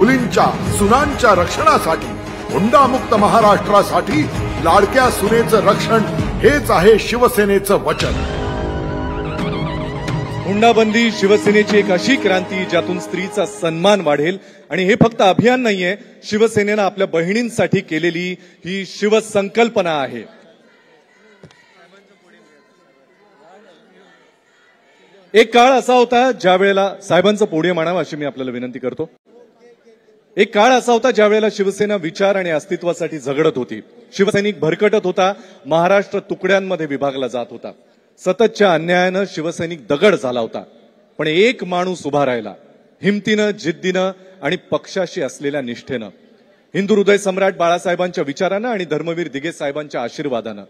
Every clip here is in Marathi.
मुलींच्या सुनांच्या रक्षणासाठी, हुंडामुक्त महाराष्ट्रासाठी लाडक्या सुनेचं रक्षण हेच आहे शिवसेनेचं वचन. हुंडाबंदी शिवसेनेची एक अशी क्रांती ज्यातून स्त्रीचा सन्मान वाढेल. आणि हे फक्त अभियान नाहीये, शिवसेनेनं आपल्या बहिणींसाठी केलेली ही शिवसंकल्पना आहे. एक काळ असा होता ज्या वेळेला साहेबांचं पोडियम मानावं अशी मी आपल्याला विनंती करतो. एक काळ असा होता ज्या वेळेला शिवसेना विचार आणि अस्तित्वासाठी झगडत होती. शिवसैनिक भरकटत होता, महाराष्ट्र तुकड्यांमध्ये विभागला जात होता. सततच्या अन्यायानं शिवसैनिक दगड झाला होता. पण एक माणूस उभा राहिला, हिमतीनं, जिद्दीनं आणि पक्षाशी असलेल्या निष्ठेनं. हिंदू हृदय सम्राट बाळासाहेबांच्या विचारानं आणि धर्मवीर दिघे साहेबांच्या आशीर्वादानं,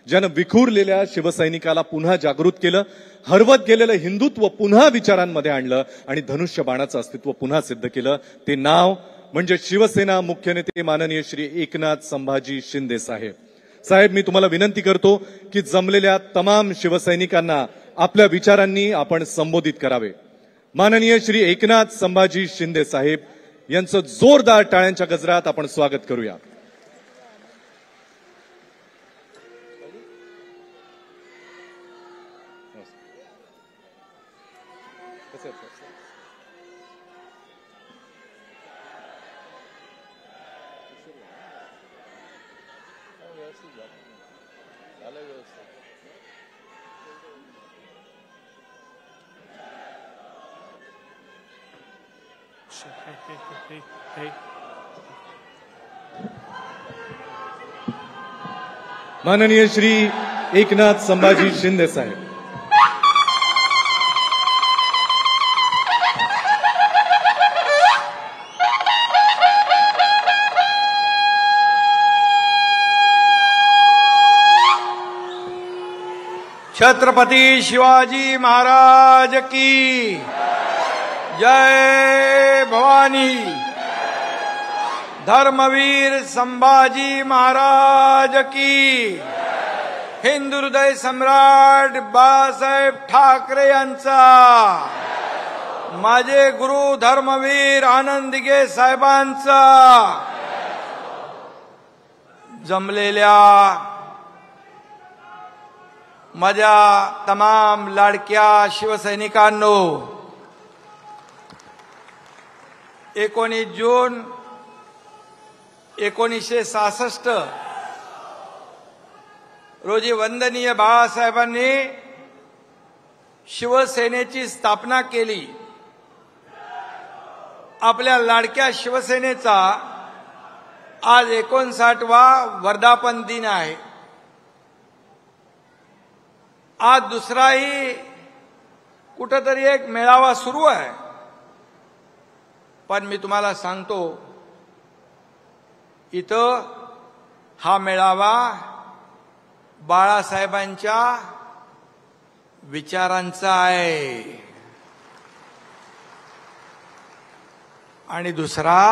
ज्यानं विखुरलेल्या शिवसैनिकाला पुन्हा जागृत केलं, हरवत गेलेलं हिंदुत्व पुन्हा विचारांमध्ये आणलं आणि धनुष्य बाणाचं अस्तित्व पुन्हा सिद्ध केलं. ते नाव म्हणजे शिवसेना मुख्य नेते माननीय श्री एकनाथ संभाजी शिंदे साहेब. साहेब, मी तुम्हाला विनंती करतो की जमलेल्या तमाम शिवसैनिकांना आपल्या विचारांनी आपण संबोधित करावे. माननीय श्री एकनाथ संभाजी शिंदे साहेब यांचं जोरदार टाळ्यांच्या गजरात आपण स्वागत करूया. माननीय श्री एकनाथ संभाजी शिंदे साहेब. छत्रपती शिवाजी महाराज की जय भवानी. धर्मवीर संभाजी महाराज की. हिंदू हृदय सम्राट बाळासाहेब ठाकरे यांचा. माझे गुरु धर्मवीर आनंद दिघे साहेबांचा. जमलेल्या माझ्या तमाम लाडक्या शिवसैनिकांनो, 19 जून 1966 रोजी वंदनीय बाळासाहेबांनी शिवसेनेची स्थापना केली. आपल्या लाडक्या शिवसेनेचा आज 59वा वर्धापन दिन आहे. आज दुसराही कुठेतरी एक मेळावा सुरू आहे. पण मी तुम्हाला सांगतो, इथं हा मेळावा बाळासाहेबांच्या विचारांचा आहे आणि दुसरा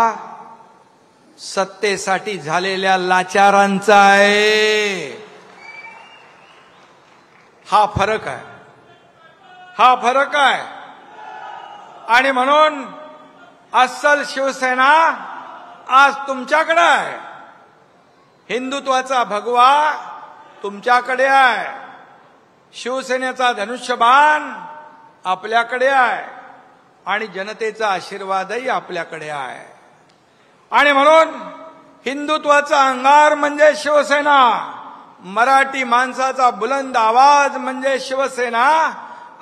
सत्तेसाठी झालेल्या लाचारांचा आहे. हा फरक आहे, हा फरक आहे. आणि म्हणून अस्सल शिवसेना आज तुमच्याकडे आहे. हिंदुत्वाचा भगवा तुमच्याकडे आहे. शिवसेनेचा धनुष्यबाण आपल्याकडे आहे आणि जनतेचा आशीर्वादही आपल्याकडे आहे. आणि म्हणून हिंदुत्वाचा अंगार म्हणजे शिवसेना. मराठी माणसाचा बुलंद आवाज म्हणजे शिवसेना.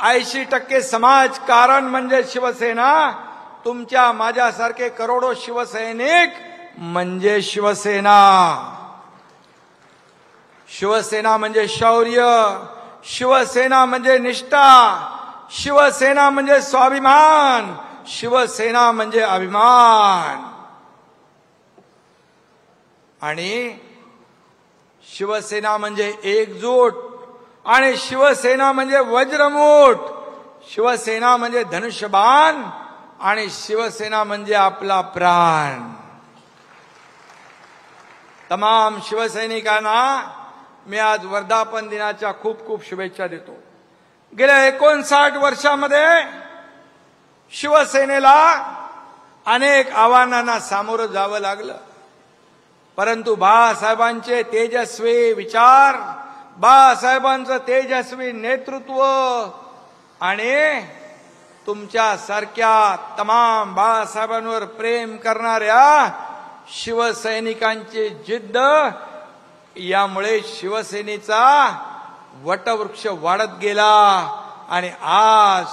80% समाजकारण म्हणजे शिवसेना. तुमच्या माझ्यासारखे करोडो शिवसैनिक म्हणजे शिवसेना. शिवसेना म्हणजे शौर्य, शिवसेना म्हणजे निष्ठा, शिवसेना म्हणजे स्वाभिमान, शिवसेना म्हणजे अभिमान. आणि शिवसेना म्हणजे एकजूट, आणि शिवसेना म्हणजे वज्रमूठ, शिवसेना म्हणजे धनुष्यबाण, आणि शिवसेना म्हणजे आपला प्राण. तमाम शिवसैनिकांना मी आज वर्धापन दिनाच्या खूप खूप शुभेच्छा देतो. गेल्या 59 वर्षामध्ये शिवसेनेला अनेक आव्हानांना सामोरं जावं लागलं, परंतु बाळासाहेबांचे तेजस्वी विचार, बाळासाहेबांचं तेजस्वी नेतृत्व आणि तुमच्यासारख्या तमाम बाळासाहेबांवर प्रेम करणाऱ्या शिवसैनिकांची जिद्द यामुळे शिवसेनेचा वटवृक्ष वाढत गेला आणि आज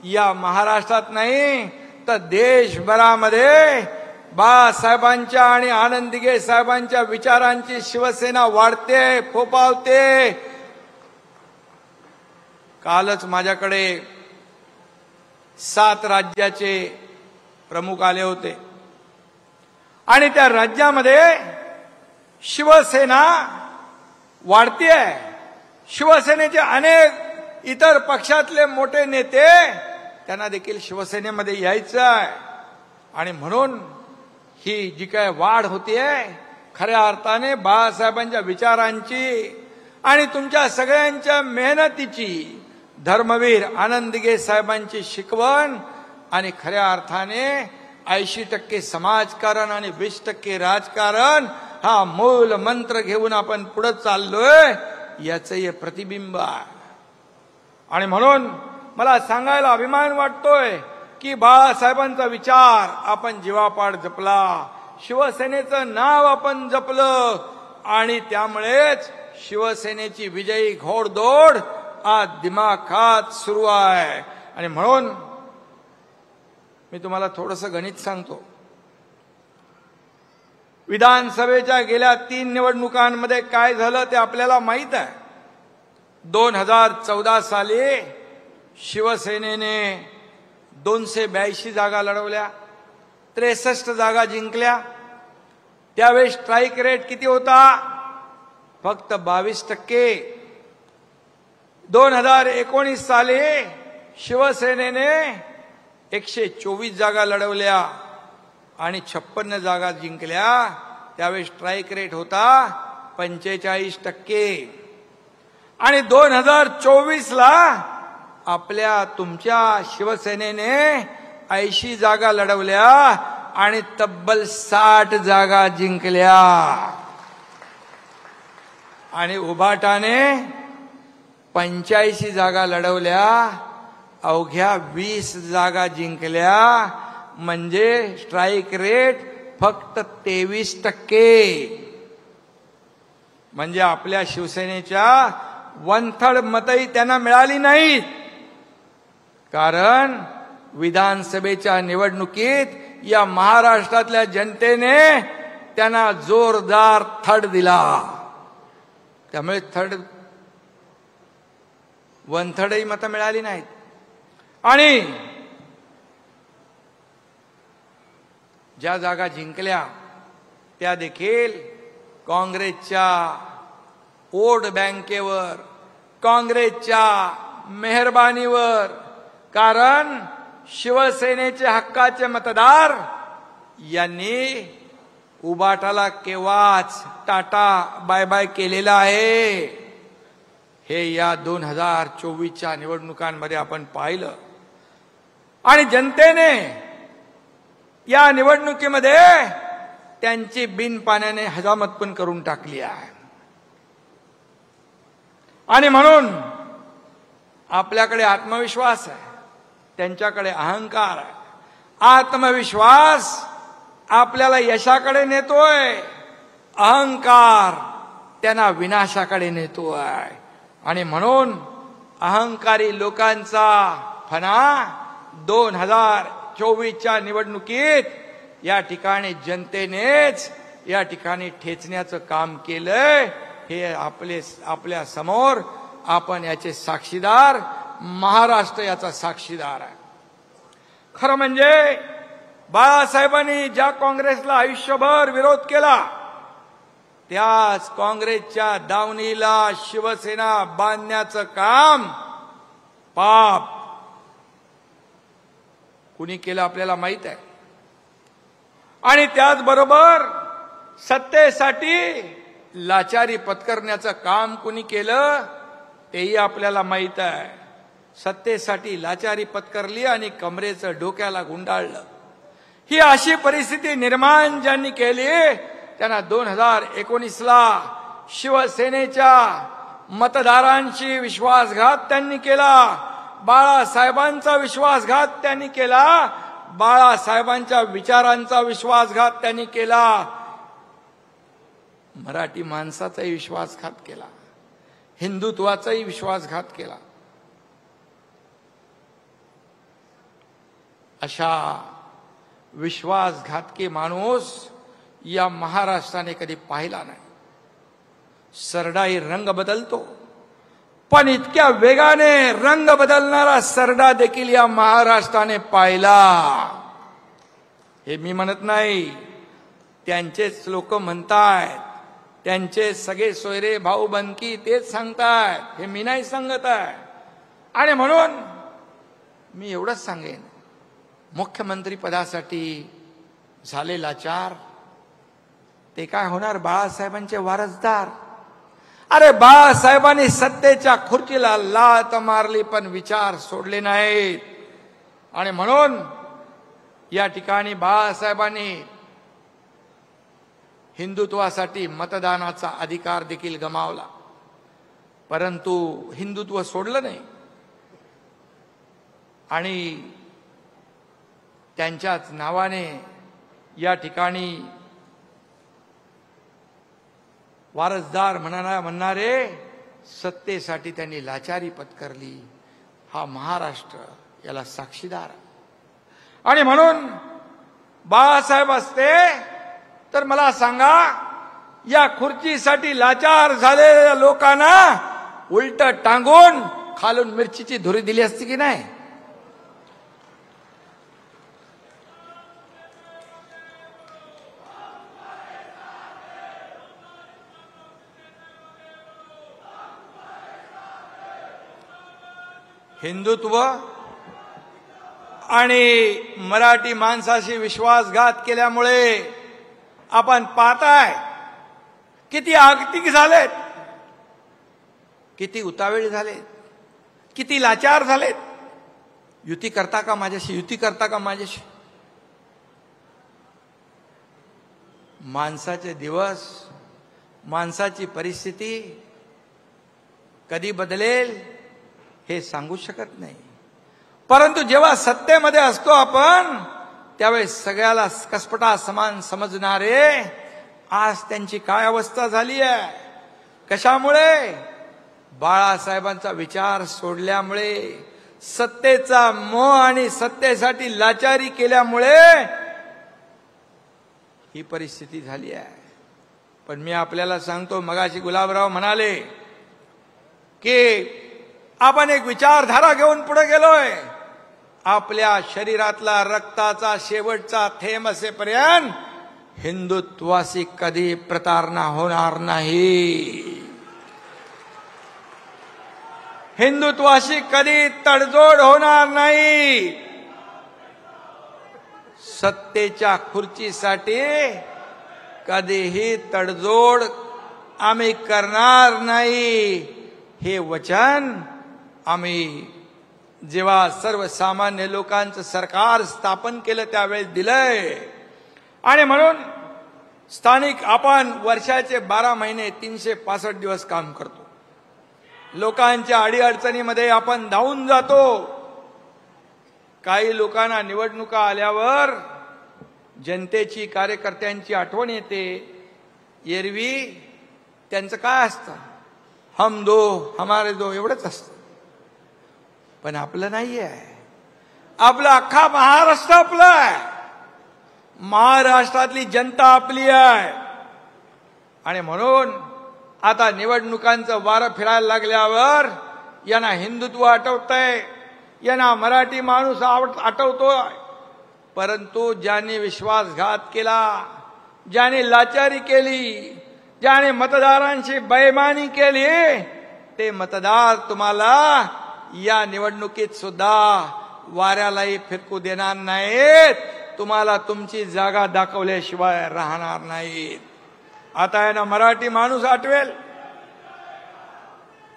या महाराष्ट्रात नाही तर देशभरामध्ये बाळासाहेबांच्या आणि आनंद दिघे साहेबांच्या विचारांची शिवसेना वाढते, फोफावते. कालच माझ्याकडे 7 राज्याचे प्रमुख आले होते आणि त्या राज्यामध्ये शिवसेना वाढतीये. शिवसेनेचे अनेक इतर पक्षातले मोठे नेते त्यांना देखील शिवसेनेमध्ये यायचं आहे आणि म्हणून ही जी काय वाढ होतीये खऱ्या अर्थाने बाळासाहेबांच्या विचारांची आणि तुमच्या सगळ्यांच्या मेहनतीची, धर्मवीर आनंद दिघे साहेबांची शिकवण आणि खऱ्या अर्थाने 80% समाजकारण आणि 20% राजकारण हा मूल मंत्र घेऊन आपण पुढे चाललोय याचं हे प्रतिबिंब आहे. आणि म्हणून मला सांगायला अभिमान वाटतोय की बाळासाहेबांचा विचार आपण जीवापाड जपला, शिवसेनेचं नाव आपण जपलं आणि त्यामुळेच शिवसेनेची विजयी घोडदौड आज दिमाखात सुरू आहे. आणि म्हणून मी तुम्हाला थोडंसं गणित सांगतो. विधानसभेच्या गेल्या 3 निवडणुकांमध्ये काय झालं ते आपल्याला माहित आहे. 2014 साली शिवसेनेने 282 जागा लढवल्या, 63 जागा जिंकल्या. त्यावेळी स्ट्राईक रेट किती होता? फक्त 22%. 2019 साली शिवसेनेने 124 जागा लढवल्या आणि 56 जागा जिंकल्या. त्यावेळी स्ट्राईक रेट होता 45%. आणि 2024 ला आपल्या तुमच्या शिवसेनेने 80 जागा लढवल्या आणि तब्बल 60 जागा जिंकल्या आणि उभाटाने 85 जागा लढवल्या, अवघ्या 20 जागा जिंकल्या. म्हणजे स्ट्राईक रेट फक्त 23%. म्हणजे आपल्या शिवसेनेच्या 1/3 मतही त्यांना मिळाली नाहीत. कारण विधानसभेच्या निवडणुकीत या महाराष्ट्रातल्या जनतेने त्यांना जोरदार थड दिला. त्यामुळे 1/3 मतं मिळाली नाहीत. आणि ज्या जागा जिंकल्या त्या देखील काँग्रेसच्या वोट बँकेवर, काँग्रेसच्या मेहरबानीवर. कारण शिवसेनेचे हक्काचे मतदार यांनी उबाटाला केव्हाच टाटा बाय बाय केलेला आहे. हे या 2024च्या निवडणुकांमध्ये आपण पाहिलं. आणि जनतेने या निवडणुकीमध्ये त्यांची बिनपाण्याने हजामत पण करून टाकली आहे. आणि म्हणून आपल्याकडे आत्मविश्वास आहे, त्यांच्याकडे अहंकार आहे. आत्मविश्वास आपल्याला यशाकडे नेतोय, अहंकार त्यांना विनाशाकडे नेतोय. आणि म्हणून अहंकारी लोकांचा फणा 2024च्या निवडणुकीत या ठिकाणी जनतेनेच या ठिकाणी ठेचण्याचं काम केलंय. हे आपल्या समोर आपण याचे साक्षीदार, महाराष्ट्र याचा साक्षीदार आहे. खरं म्हणजे बाळासाहेबांनी ज्या काँग्रेसला आयुष्यभर विरोध केला त्याच काँग्रेसच्या दावणीला शिवसेना बांधण्याचं काम पाप कुणी केलं आपल्याला माहित आहे. आणि त्याचबरोबर सत्तेसाठी लाचारी पत्करण्याचं काम कुणी केलं तेही आपल्याला माहित आहे. सत्तेसाठी लाचारी पत्करली आणि कमरेचं डोक्याला गुंडाळलं. ही अशी परिस्थिती निर्माण ज्यांनी केली त्यांना 2019ला शिवसेनेच्या मतदारांशी विश्वासघात त्यांनी केला, बाळासाहेबांचा विश्वासघात त्यांनी केला, बाळासाहेबांच्या विचारांचा विश्वासघात त्यांनी केला, मराठी माणसाचाही विश्वासघात केला, हिंदुत्वाचाही विश्वासघात केला. अशा विश्वासघातकी माणूस या महाराष्ट्राने कधी पाहिला नाही. सरडाही रंग बदलतो, पण इतक्या वेगाने रंग बदलणारा सरडा देखील या महाराष्ट्राने पाहिला. हे मी म्हणत नाही, त्यांचेच लोक म्हणतायत, त्यांचे सगळे सोयरे भाऊ बनकी तेच सांगतायत, हे मी नाही सांगत आहे. आणि म्हणून मी एवढंच सांगेन, मुख्यमंत्री पदासाठी झाले लाचार ते काय होणार? बाळासाहेबांचे वारसदार. अरे बाळासाहेबांनी सत्तेच्या खुर्चीला लात मारली पण विचार सोडले नाहीत. आणि म्हणून या ठिकाणी बाळासाहेबांनी हिंदुत्वासाठी मतदानाचा अधिकार देखील गमावला, परंतु हिंदुत्व सोडलं नाही. आणि त्यांच्याच नावाने या ठिकाणी वारसदार म्हणणारे सत्तेसाठी त्यांनी लाचारी पत्करली. हा महाराष्ट्र याला साक्षीदार. आणि म्हणून बाळासाहेब असते तर मला सांगा, या खुर्चीसाठी लाचार झालेल्या लोकांना उलट टांगून खालून मिरचीची धुरी दिली असती की नाही? हिंदुत्व आणि मराठी माणसाशी विश्वासघात केल्यामुळे आपण पाहताय किती आगतिक झालेत, किती उतावीळ झालेत, किती लाचार झालेत. युती करता का माझ्याशी? युती करता का माझ्याशी? माणसाचे दिवस, माणसाची परिस्थिती कधी बदलेल हे सांगू शकत नाही. परंतु जेव्हा सत्तेमध्ये असतो आपण त्यावेळेस सगळ्याला कसपटा समान समजणारे आज त्यांची काय अवस्था झाली आहे. कशामुळे? बाळासाहेबांचा विचार सोडल्यामुळे, सत्तेचा मोह आणि सत्तेसाठी लाचारी केल्यामुळे ही परिस्थिती झाली आहे. पण मी आपल्याला सांगतो, मगाशी गुलाबराव म्हणाले की आपण एक विचारधारा घेऊन पुढे गेलोय. आपल्या शरीरातला रक्ताचा शेवटचा थेंब असेपर्यंत हिंदुत्वाशी कधी प्रतारणा होणार नाही, हिंदुत्वाशी कधी तडजोड होणार नाही. सत्तेच्या खुर्चीसाठी कधीही तडजोड आम्ही करणार नाही, हे वचन आम्ही जेव्हा सर्वसामान्य लोकांचं सरकार स्थापन केलं त्यावेळेस दिलंय. आणि म्हणून स्थानिक आपण वर्षाचे 12 महिने 365 दिवस काम करतो. लोकांच्या अडीअडचणीमध्ये आपण धावून जातो. काही लोकांना निवडणुका आल्यावर जनतेची, कार्यकर्त्यांची आठवण येते. एरवी त्यांचं काय असतं? हम दो हमारे दो एवढंच असतं. पण आपलं नाही आहे. आपला अख्खा महाराष्ट्र आपला आहे, महाराष्ट्रातली जनता आपली आहे. आणि म्हणून आता निवडणुकांचं वारं फिरायला लागल्यावर यांना हिंदुत्व आठवतंय, यांना मराठी माणूस आठवतोय. परंतु ज्यांनी विश्वासघात केला, ज्याने लाचारी केली, ज्याने मतदारांची बेईमानी केली, ते मतदार तुम्हाला या निवडणुकीत सुद्धा वाऱ्यालाही फिरकू देणार नाहीत. तुम्हाला तुमची जागा दाखवल्याशिवाय राहणार नाहीत. आता आहे ना मराठी माणूस आठवेल,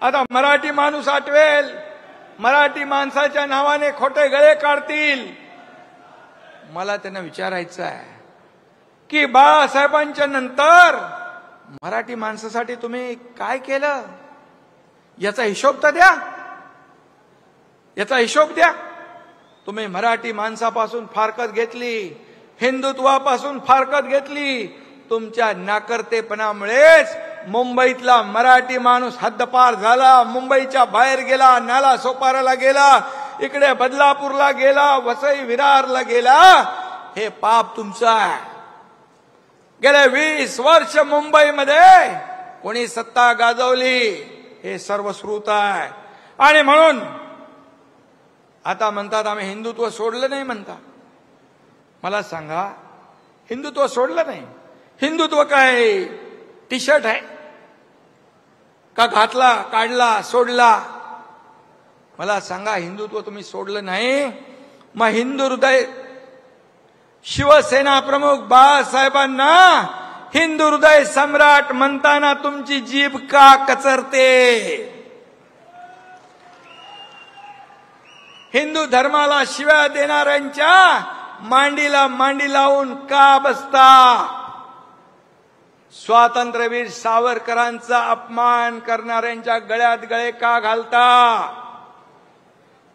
आता मराठी माणूस आठवेल. मराठी माणसाच्या नावाने खोटे गळे काढतील. मला त्यांना विचारायचं आहे की बाळासाहेबांच्या नंतर मराठी माणसासाठी तुम्ही काय केलं, याचा हिशोब तर द्या, याचा हिशोब द्या. तुम्ही मराठी माणसापासून फारकत घेतली, हिंदुत्वापासून फारकत घेतली. तुमच्या नाकर्तेपणामुळेच मुंबईतला मराठी माणूस हद्दपार झाला, मुंबईच्या बाहेर गेला, नाला सोपाराला गेला, इकडे बदलापूरला गेला, वसई विरारला गेला. हे पाप तुमचं आहे. गेले 20 वर्ष मुंबईमध्ये कोणी सत्ता गाजवली हे सर्वश्रुत आहे. आणि म्हणून आता म्हणतात आम्ही हिंदुत्व सोडलं नाही म्हणता. मला सांगा, हिंदुत्व सोडलं नाही? हिंदुत्व काय टी शर्ट आहे का? घातला, काढला, सोडला? मला सांगा, हिंदुत्व तुम्ही सोडलं नाही, मग हिंदू हृदय शिवसेना प्रमुख बाळासाहेबांना हिंदू हृदय सम्राट म्हणताना तुमची जीभ का कचरते? हिंदू धर्माला शिव्या देणाऱ्यांच्या मांडीला मांडी लावून का बसता? स्वातंत्र्यवीर सावरकरांचा अपमान करणाऱ्यांच्या गळ्यात गळे का घालता?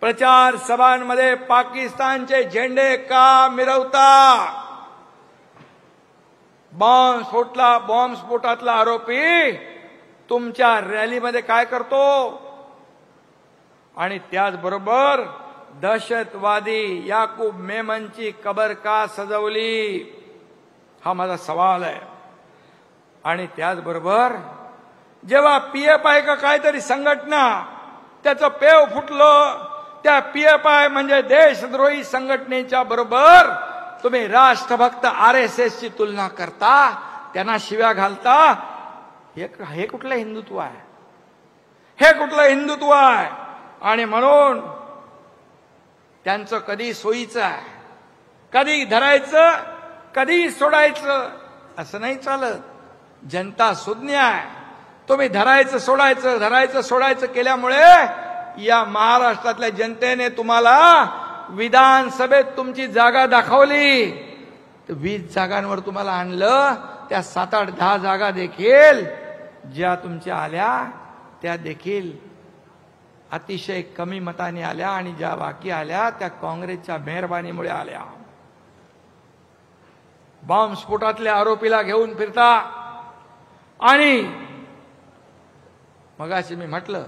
प्रचार सभांमध्ये पाकिस्तानचे झेंडे का मिरवता? बॉम्ब स्फोटातला आरोपी तुमच्या रॅलीमध्ये काय करतो? आणि त्याचबरोबर दहशतवादी याकूब मेमनची कबर का सजवली? हा माझा सवाल आहे. आणि त्याचबरोबर जेव्हा PFI का काहीतरी संघटना त्याचं पेव फुटलं, त्या PFI म्हणजे देशद्रोही संघटनेच्या बरोबर तुम्ही राष्ट्रभक्त RSS ची तुलना करता, त्यांना शिव्या घालता. हे कुठलं हिंदुत्व आहे? हे कुठलं हिंदुत्व आहे? आणि म्हणून त्यांचं कधी सोयीचं आहे, कधी धरायचं, कधी सोडायचं, असं नाही चालत. जनता सुज्ञ आहे. तुम्ही धरायचं सोडायचं, धरायचं सोडायचं केल्यामुळे या महाराष्ट्रातल्या जनतेने तुम्हाला विधानसभेत तुमची जागा दाखवली. 20 जागांवर तुम्हाला आणलं. त्या 7, 8, 10 जागा देखील ज्या तुमच्या आल्या त्या देखील अतिशय कमी मताने आल्या, आणि ज्या बाकी आल्या त्या काँग्रेसच्या मेहरबानीमुळे आल्या. बॉम्बस्फोटातल्या आरोपीला घेऊन फिरता. आणि मगाशी मी म्हटलं,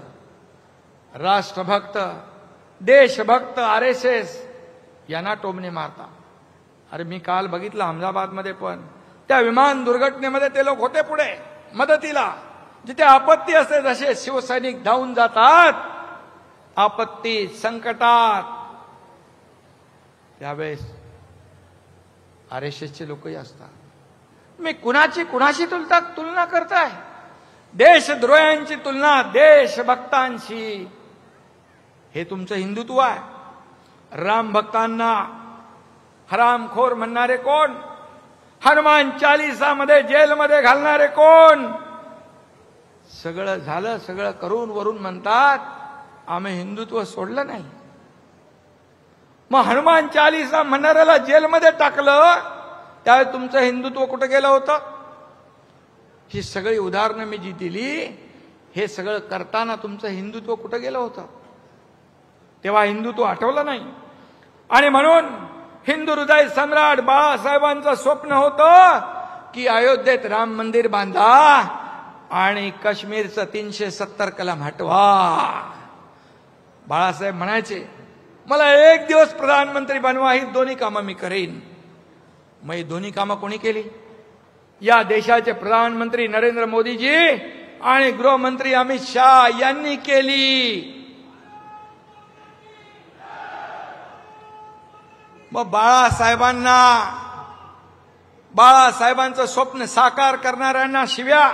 राष्ट्रभक्त देशभक्त RSS यांना टोमणे मारता. अरे मी काल बघितलं अहमदाबादमध्ये पण त्या विमान दुर्घटनेमध्ये ते लोक होते पुढे मदतीला. जिथे आपत्ती असते जसे शिवसैनिक धावून जातात आपत्ती संकटात, त्यावेळेस RSSचे लोकही असतात. मी कुणाशी तुलना करताय? देशद्रोह्यांची तुलना देशभक्तांशी. हे तुमचं हिंदुत्व आहे. राम भक्तांना हरामखोर म्हणणारे कोण? हनुमान चालीसामध्ये जेलमध्ये घालणारे कोण? सगळं झालं, सगळं करून वरून म्हणतात आम्ही हिंदुत्व सोडलं नाही. मग हनुमान चालीसा म्हणणाऱ्याला जेलमध्ये टाकलं, त्यावेळी तुमचं हिंदुत्व कुठं गेलं होतं? ही सगळी उदाहरणं मी जी दिली, हे सगळं करताना तुमचं हिंदुत्व कुठं गेलं होतं? तेव्हा हिंदुत्व आठवलं नाही. आणि म्हणून हिंदू हृदय सम्राट बाळासाहेबांचं स्वप्न होतं की अयोध्येत राम मंदिर बांधा आणि काश्मीरचं 370 कलम हटवा. बाळासाहेब म्हणायचे मला एक दिवस प्रधानमंत्री बनवा, ही दोन्ही कामं मी करेन. मग ही दोन्ही कामं कोणी केली? या देशाचे प्रधानमंत्री नरेंद्र मोदीजी आणि गृहमंत्री अमित शहा यांनी केली. मग बाळासाहेबांचं स्वप्न साकार करणाऱ्यांना शिव्या,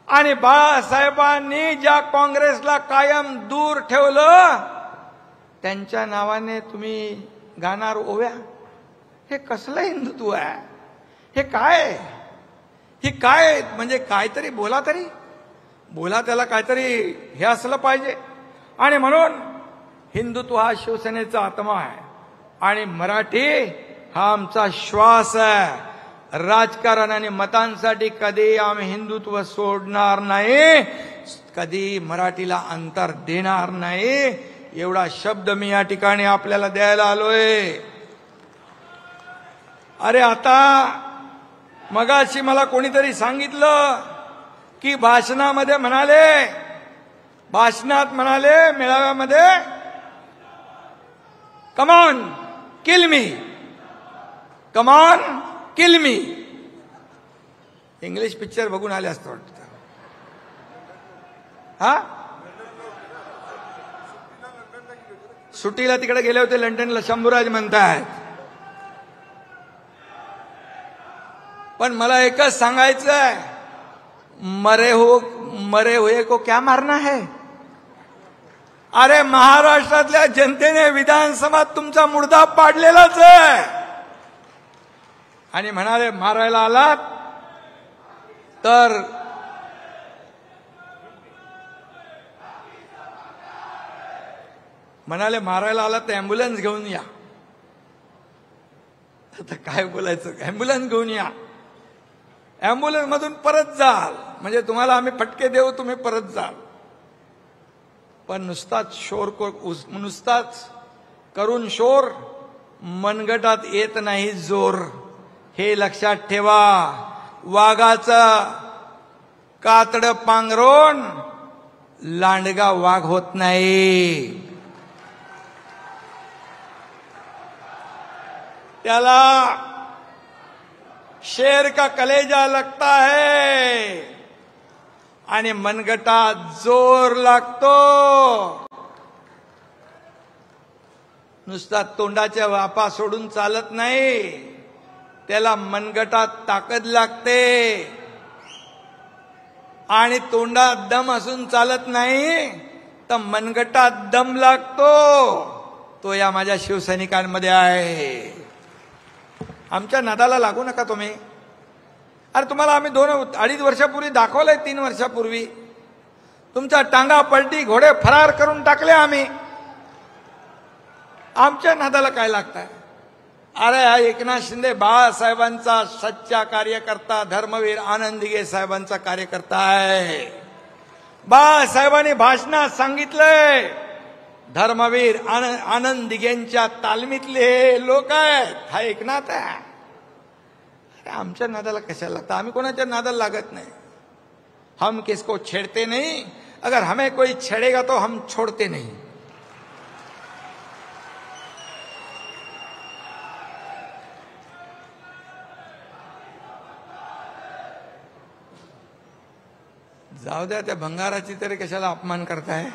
आणि बाळासाहेबांनी ज्या काँग्रेसला कायम दूर ठेवलं त्यांच्या नावाने तुम्ही गाणार ओव्या. हे कसलं हिंदुत्व आहे? हे काय? हे काय? म्हणजे काहीतरी बोला, तरी बोला, त्याला काहीतरी हे असलं पाहिजे. आणि म्हणून हिंदुत्व हा शिवसेनेचा आत्मा आहे, आणि मराठी हा आमचा श्वास आहे. राजकारण आणि मतांसाठी कधी आम्ही हिंदुत्व सोडणार नाही, कधी मराठीला अंतर देणार नाही. एवढा शब्द मी या ठिकाणी आपल्याला द्यायला आलोय. अरे आता मगाशी मला कोणीतरी सांगितलं की भाषणात म्हणाले मेळाव्यामध्ये, कमॉन किल मी, कमॉन किल मी. इंग्लिश पिक्चर बघून आले असतं वाटतं. हा, सुट्टीला तिकडे गेले होते लंडनला, शंभूराज म्हणतायत. पण मला एकच सांगायचंय, मरे हुए को क्या मारना है. अरे महाराष्ट्रातल्या जनतेने विधानसभात तुमचा मुर्दा पाडलेलाच आहे. आणि म्हणाले मारायला आलात तर ॲम्ब्युलन्स घेऊन या. आता काय बोलायचं, ॲम्ब्युलन्स घेऊन या, ॲम्ब्युलन्स मधून परत जाल म्हणजे तुम्हाला आम्ही फटके देऊ, तुम्ही परत जाल. पण नुसताच करून शोर मनगटात येत नाही जोर. हे लक्षात ठेवा. वाघाचं कातड पांघरून लांडगा वाघ होत नाही. त्याला शेर का कलेजा लगता है आणि मनगटात जोर लागतो. नुसता तोंडाच्या वापा सोडून चालत नाही, त्याला मनगटात ताकद लागते. आणि तोंडात दम असून चालत नाही, तर मनगटात दम लागतो. तो या माझ्या शिवसैनिकांमध्ये आहे. आमच्या नादाला लागू नका तुम्ही. अरे तुम्हाला आम्ही 2-2.5 वर्षापूर्वी दाखवलंय, 3 वर्षापूर्वी तुमच्या टांगा पलटी, घोडे फरार करून टाकले आम्ही. आमच्या नादाला काय लागतंय. अरे हा एकनाथ शिंदे बाळासाहेबांचा सच्चा कार्यकर्ता, धर्मवीर आनंद दिघे साहेबांचा कार्यकर्ता आहे. बाळासाहेबांनी भाषणात सांगितलंय, धर्मवीर आनंद दिघेंच्या तालमीतले लोक आहेत. हा एकनाथ आहे. अरे आमच्या नादाला कशाला लागतं. आम्ही कोणाच्या नादाला लागत नाही. हम किसको छेड़ते नहीं, अगर हमें कोई छेड़ेगा तो हम छोड़ते नहीं. जाऊ द्या, त्या भंगाराची तरी कशाला अपमान करताय.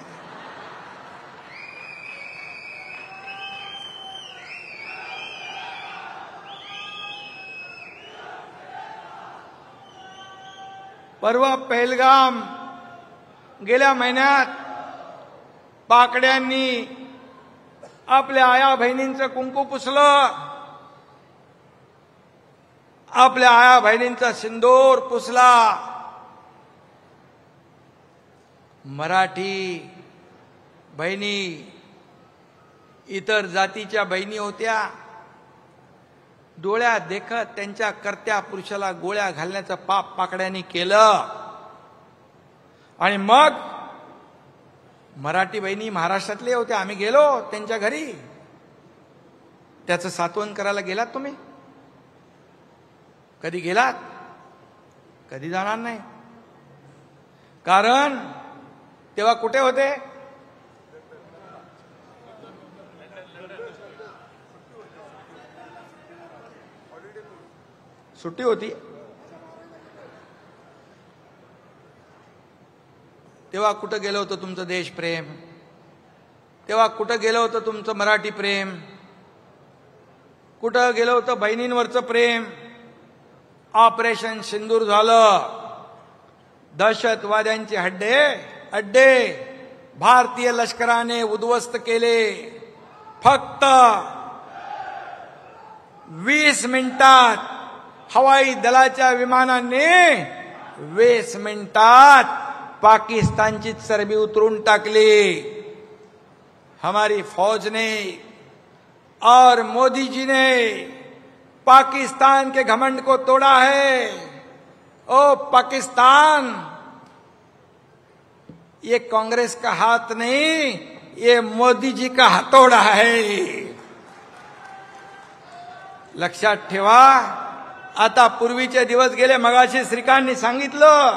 परवा पहलगाम, गेल्या महिन्यात पाकड्यांनी आपल्या आया बहिणींचं कुंकू पुसलं, आपल्या आया बहिणींचा सिंदूर पुसला. मराठी बहिणी इतर जातीच्या बहिणी होत्या. डोळ्यात देखत त्यांच्या कर्त्या पुरुषाला गोळ्या घालण्याचं पाप पाकड्यांनी केलं. आणि मग मराठी बहिणी महाराष्ट्रातले होते. आम्ही गेलो त्यांच्या घरी. त्याचं सांत्वन करायला गेलात तुम्ही? कधी गेलात? कधी जाणार नाही. कारण तेव्हा कुठे होते? सुट्टी होती. तेव्हा कुठं गेलं होतं तुमचं देशप्रेम? तेव्हा कुठं गेलं होतं तुमचं मराठी प्रेम? कुठं गेलं होतं बहिणींवरचं प्रेम? ऑपरेशन सिंदूर झालं. दहशतवाद्यांचे अड्डे भारतीय लष्कराने उद्ध्वस्त केले. फक्त 20 मिनिटात हवाई दलाच्या विमानाने 20 मिनिटात पाकिस्तानची चरबी उतरून टाकली. हमारी फौज ने और मोदी जी ने पाकिस्तान के घमंड को तोड़ा है। ओ पाकिस्तान, ये कांग्रेस का हाथ नहीं, ये मोदी जी का हथौड़ा है, लक्षात ठेवा। आता पूर्वीचे दिवस गेले। मगाशी श्रीकांतनी सांगितलं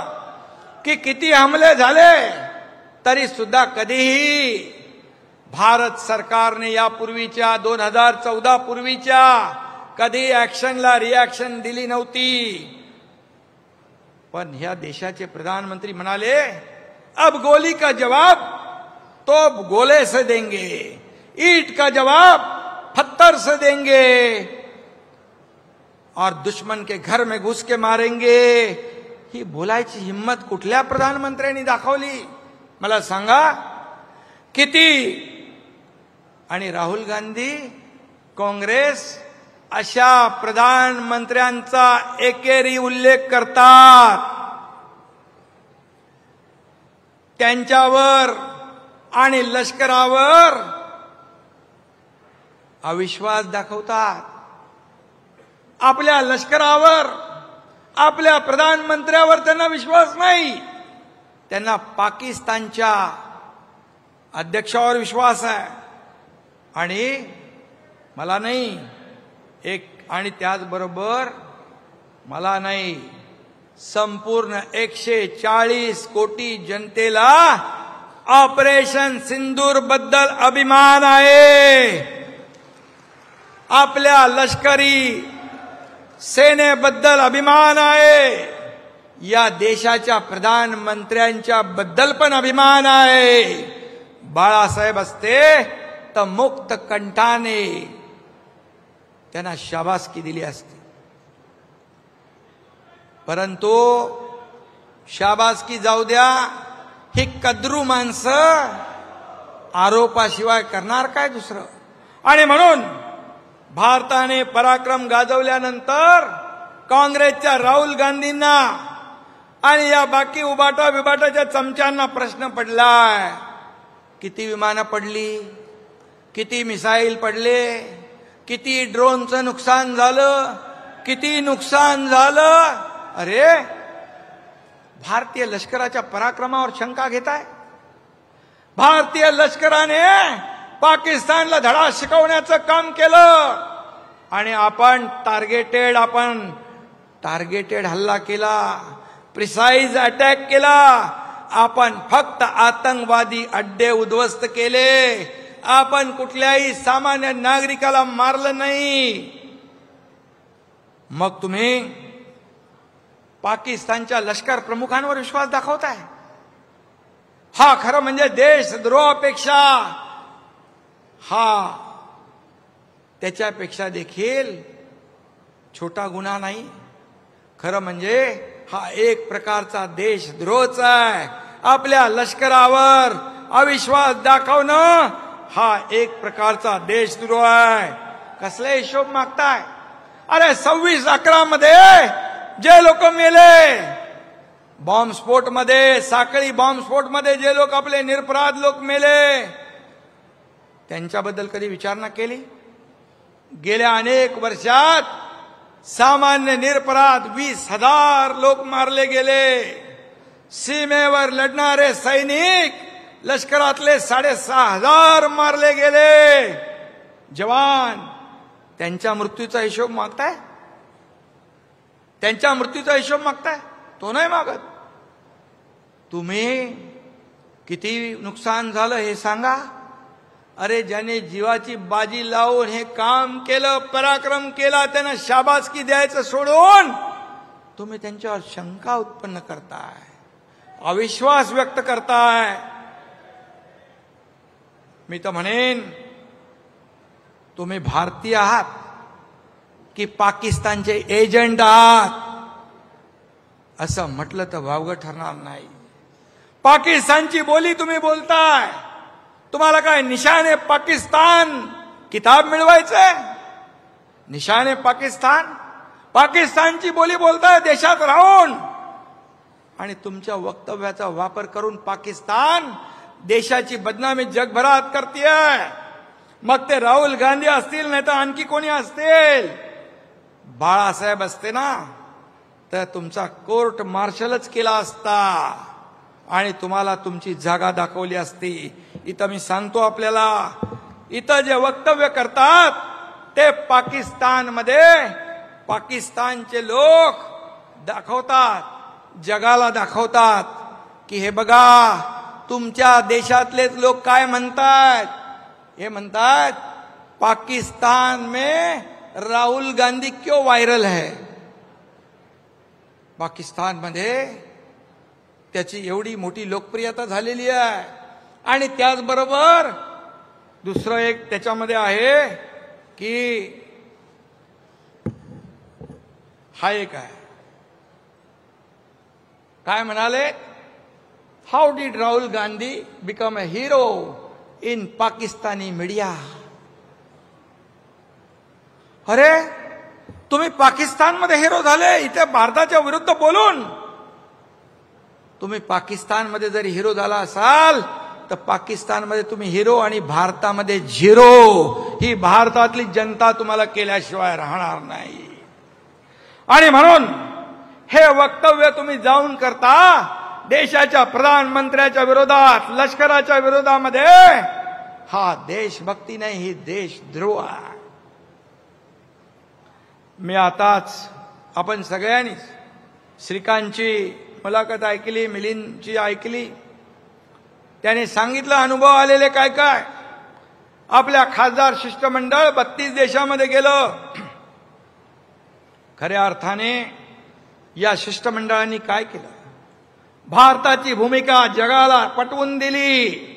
की किती हमले झाले तरी सुद्धा कधीही भारत सरकारने यापूर्वीच्या 2014 पूर्वीच्या कधी ऍक्शनला रिॲक्शन दिली नव्हती। पण ह्या देशाचे प्रधानमंत्री म्हणाले, अब गोली का जवाब तो गोले से देंगे, ईंट का जवाब पत्थर से देंगे और दुश्मन के घर में घुस के मारेंगे। ही बोलायची हिम्मत कुठल्या प्रधानमंत्र्यांनी दाखवली मला सांगा? किती? आणि राहुल गांधी, काँग्रेस अशा प्रधानमंत्र्यांचा एकेरी उल्लेख करतात, त्यांच्यावर आणि लष्करावर अविश्वास दाखवतात। आपल्या लष्करावर, आपल्या प्रधानमंत्र्यावर त्यांना विश्वास नाही, त्यांना पाकिस्तानच्या अध्यक्षावर विश्वास आहे। आणि मला नाही एक, आणि त्याचबरोबर मला नाही, संपूर्ण 140 कोटी जनतेला ऑपरेशन सिंदूर बद्दल अभिमान आहे। आपल्या लष्करी सेनेबद्दल अभिमान आहे। या देशाच्या प्रधानमंत्र्यांच्या बद्दल पण अभिमान आहे। बाळासाहेब असते तर मुक्त कंठाने त्यांना शाबासकी दिली असती, परंतु शाबासकी जाऊ द्या, ही कद्रू माणसं आरोपाशिवाय करणार काय दुसरं? आणि म्हणून भारताने पराक्रम गाजवल्यानंतर काँग्रेसच्या राहुल गांधींना आणि या बाकी उबाटा बिबाटाच्या चमच्यांना प्रश्न पडलाय, किती विमानं पडली, किती मिसाईल पडले, किती ड्रोनचं नुकसान झालं, किती नुकसान झालं? अरे, भारतीय लष्कराच्या पराक्रमावर शंका घेताय? भारतीय लष्कराने पाकिस्तानला धडा शिकवण्याचं काम केलं आणि आपण टार्गेटेड हल्ला केला, प्रिसाइज अटॅक केला। आपण फक्त आतंकवादी अड्डे उद्ध्वस्त केले, आपण कुठल्याही सामान्य नागरिकाला मारलं नाही। मग तुम्ही पाकिस्तानच्या लष्कर प्रमुखांवर विश्वास दाखवताय? हा खरं म्हणजे देशद्रोहापेक्षा, हा त्याच्यापेक्षा देखील छोटा गुन्हा नाही। खरं म्हणजे हा एक प्रकारचा देशद्रोहच आहे। आपल्या लष्करावर अविश्वास दाखवणं हा एक प्रकारचा देशद्रोह आहे। कसले हिशोब मागताय? अरे 26/11 मध्ये जे लोक मेले, बॉम्बस्फोटमध्ये, साखळी बॉम्बस्फोटमध्ये जे लोक, आपले निरपराध लोक मेले, त्यांच्याबद्दल कधी विचारणा केली? गेल्या अनेक वर्षात सामान्य निरपराध 20,000 लोक मारले गेले। सीमेवर लढणारे सैनिक, लष्करातले 6,500 मारले गेले जवान। त्यांच्या मृत्यूचा हिशोब मागताय? त्यांच्या मृत्यूचा हिशोब मागताय? तो नाही मागत। तुम्ही किती नुकसान झालं हे सांगा। अरे, ज्याने जीवाची बाजी लावून हे काम केलं, पराक्रम केला, त्यांना शाबासकी द्यायचं सोडून तुम्ही त्यांच्यावर शंका उत्पन्न करताय, अविश्वास व्यक्त करताय। मी तर म्हणेन, तुम्ही भारतीय आहात की पाकिस्तानचे एजंट आहात असं म्हटलं तर वावगं ठरणार नाही। पाकिस्तानची बोली तुम्ही बोलताय। तुम्हाला काय निशाने पाकिस्तान किताब मिळवायचंय? निशाने पाकिस्तान, पाकिस्तानची बोली बोलताय देशात राहून, आणि तुमच्या वक्तव्याचा वापर करून पाकिस्तान देशाची बदनामी जगभरात करतेय। मग ते राहुल गांधी असतील, नाही तर आणखी कोणी असतील। बाळासाहेब असते ना तर तुमचा कोर्ट मार्शलच केला असता आणि तुम्हाला तुमची जागा दाखवली असती. इथं मी सांगतो आपल्याला, इथं जे वक्तव्य करतात ते पाकिस्तानमध्ये पाकिस्तानचे लोक दाखवतात, जगाला दाखवतात की हे बघा तुमच्या देशातलेच लोक काय म्हणतात. हे म्हणतात पाकिस्तान में राहुल गांधी क्यों वायरल है. पाकिस्तानमध्ये त्याची एवढी मोठी लोकप्रियता झालेली आहे. आणि त्याचबरोबर दुसरं एक त्याच्यामध्ये आहे की हा एक आहे, काय म्हणाले, how did Rahul Gandhi become a hero in Pakistani media. अरे तुम्ही पाकिस्तानमध्ये हिरो झाले, इथे भारताच्या विरुद्ध बोलून. तुम्ही पाकिस्तानमध्ये जरी हिरो झाला असाल तर पाकिस्तानमध्ये तुम्ही हिरो आणि भारतामध्ये झिरो. ही भारतातली जनता तुम्हाला केल्याशिवाय राहणार नाही. आणि म्हणून हे वक्तव्य तुम्ही जाऊन करता देशाच्या प्रधानमंत्र्याच्या विरोधात, लष्कराच्या विरोधामध्ये. हा देशभक्ती नाही, ही देशद्रोह आहे. मी आताच आपण सगळ्यांनी श्रीकांतची मुलाखत ऐकली, मिलिंदची ऐकली. त्याने सांगितलं अनुभव आलेले काय काय. आपल्या खासदार शिष्टमंडळ 32 देशामध्ये गेलं. खऱ्या अर्थाने या शिष्टमंडळांनी काय केलं, भारताची भूमिका जगाला पटवून दिली.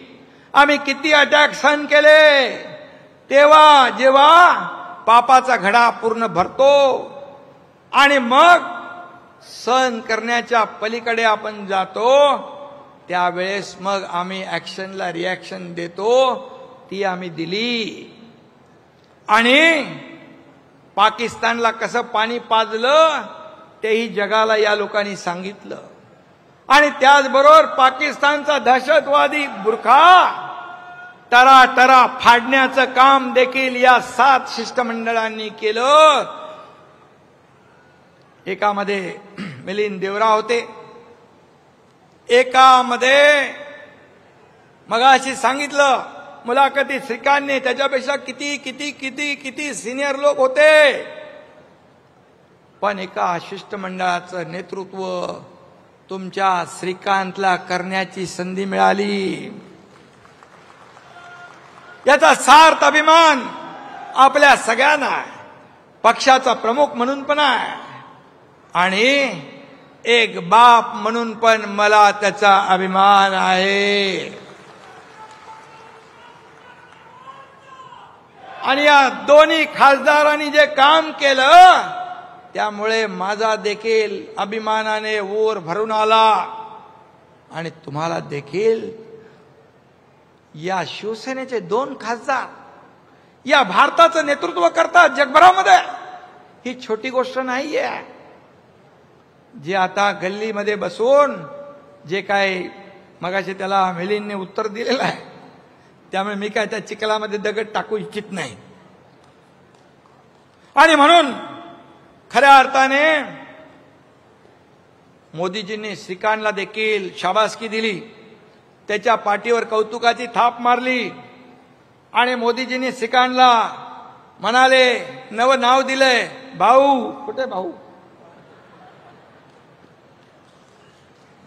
आम्ही किती अटॅक सहन केले, तेव्हा जेव्हा पापाचा घडा पूर्ण भरतो आणि मग सहन करण्याच्या पलीकडे आपण जातो, त्यावेळेस मग आम्ही ऍक्शनला रिॲक्शन देतो. ती आम्ही दिली. आणि पाकिस्तानला कसं पाणी पाजलं तेही जगाला या लोकांनी सांगितलं. आणि त्याचबरोबर पाकिस्तानचा दहशतवादी बुरखा तरातरा फाडण्याचं काम देखील या 7 शिष्टमंडळांनी केलं. एकामध्ये मिलिंद देवरा होते, एकामध्ये मगाशी सांगितलं मुलाखती श्रीकांतने, त्याच्यापेक्षा किती किती किती किती सिनियर लोक होते. पण एका शिष्टमंडळाचं नेतृत्व तुमच्या श्रीकांतला करण्याची संधी मिळाली. याचा सार्थ अभिमान आपल्या सगळ्यांना आहे, पक्षाचा प्रमुख म्हणून पण आहे आणि एक बाप म्हणून पण मला त्याचा अभिमान आहे. आणि या दोन्ही खासदारांनी जे काम केलं त्यामुळे माझा देखील अभिमानाने ऊर भरून आला. आणि तुम्हाला देखील या शिवसेनेचे 2 खासदार या भारताचं नेतृत्व करतात जगभरामध्ये. ही छोटी गोष्ट नाहीये. जे आता गल्लीमध्ये बसून जे काय मगाशी त्याला मिलिंदने उत्तर दिलेलं आहे, त्यामुळे मी काय त्या चिखलामध्ये दगड टाकू इच्छित नाही. आणि म्हणून खऱ्या अर्थाने मोदीजींनी श्रीकांतला देखील शाबासकी दिली, त्याच्या पाठीवर कौतुकाची थाप मारली. आणि मोदीजींनी श्रीकांतला म्हणाले, नवं नाव दिलंय भाऊ. कुठे भाऊ?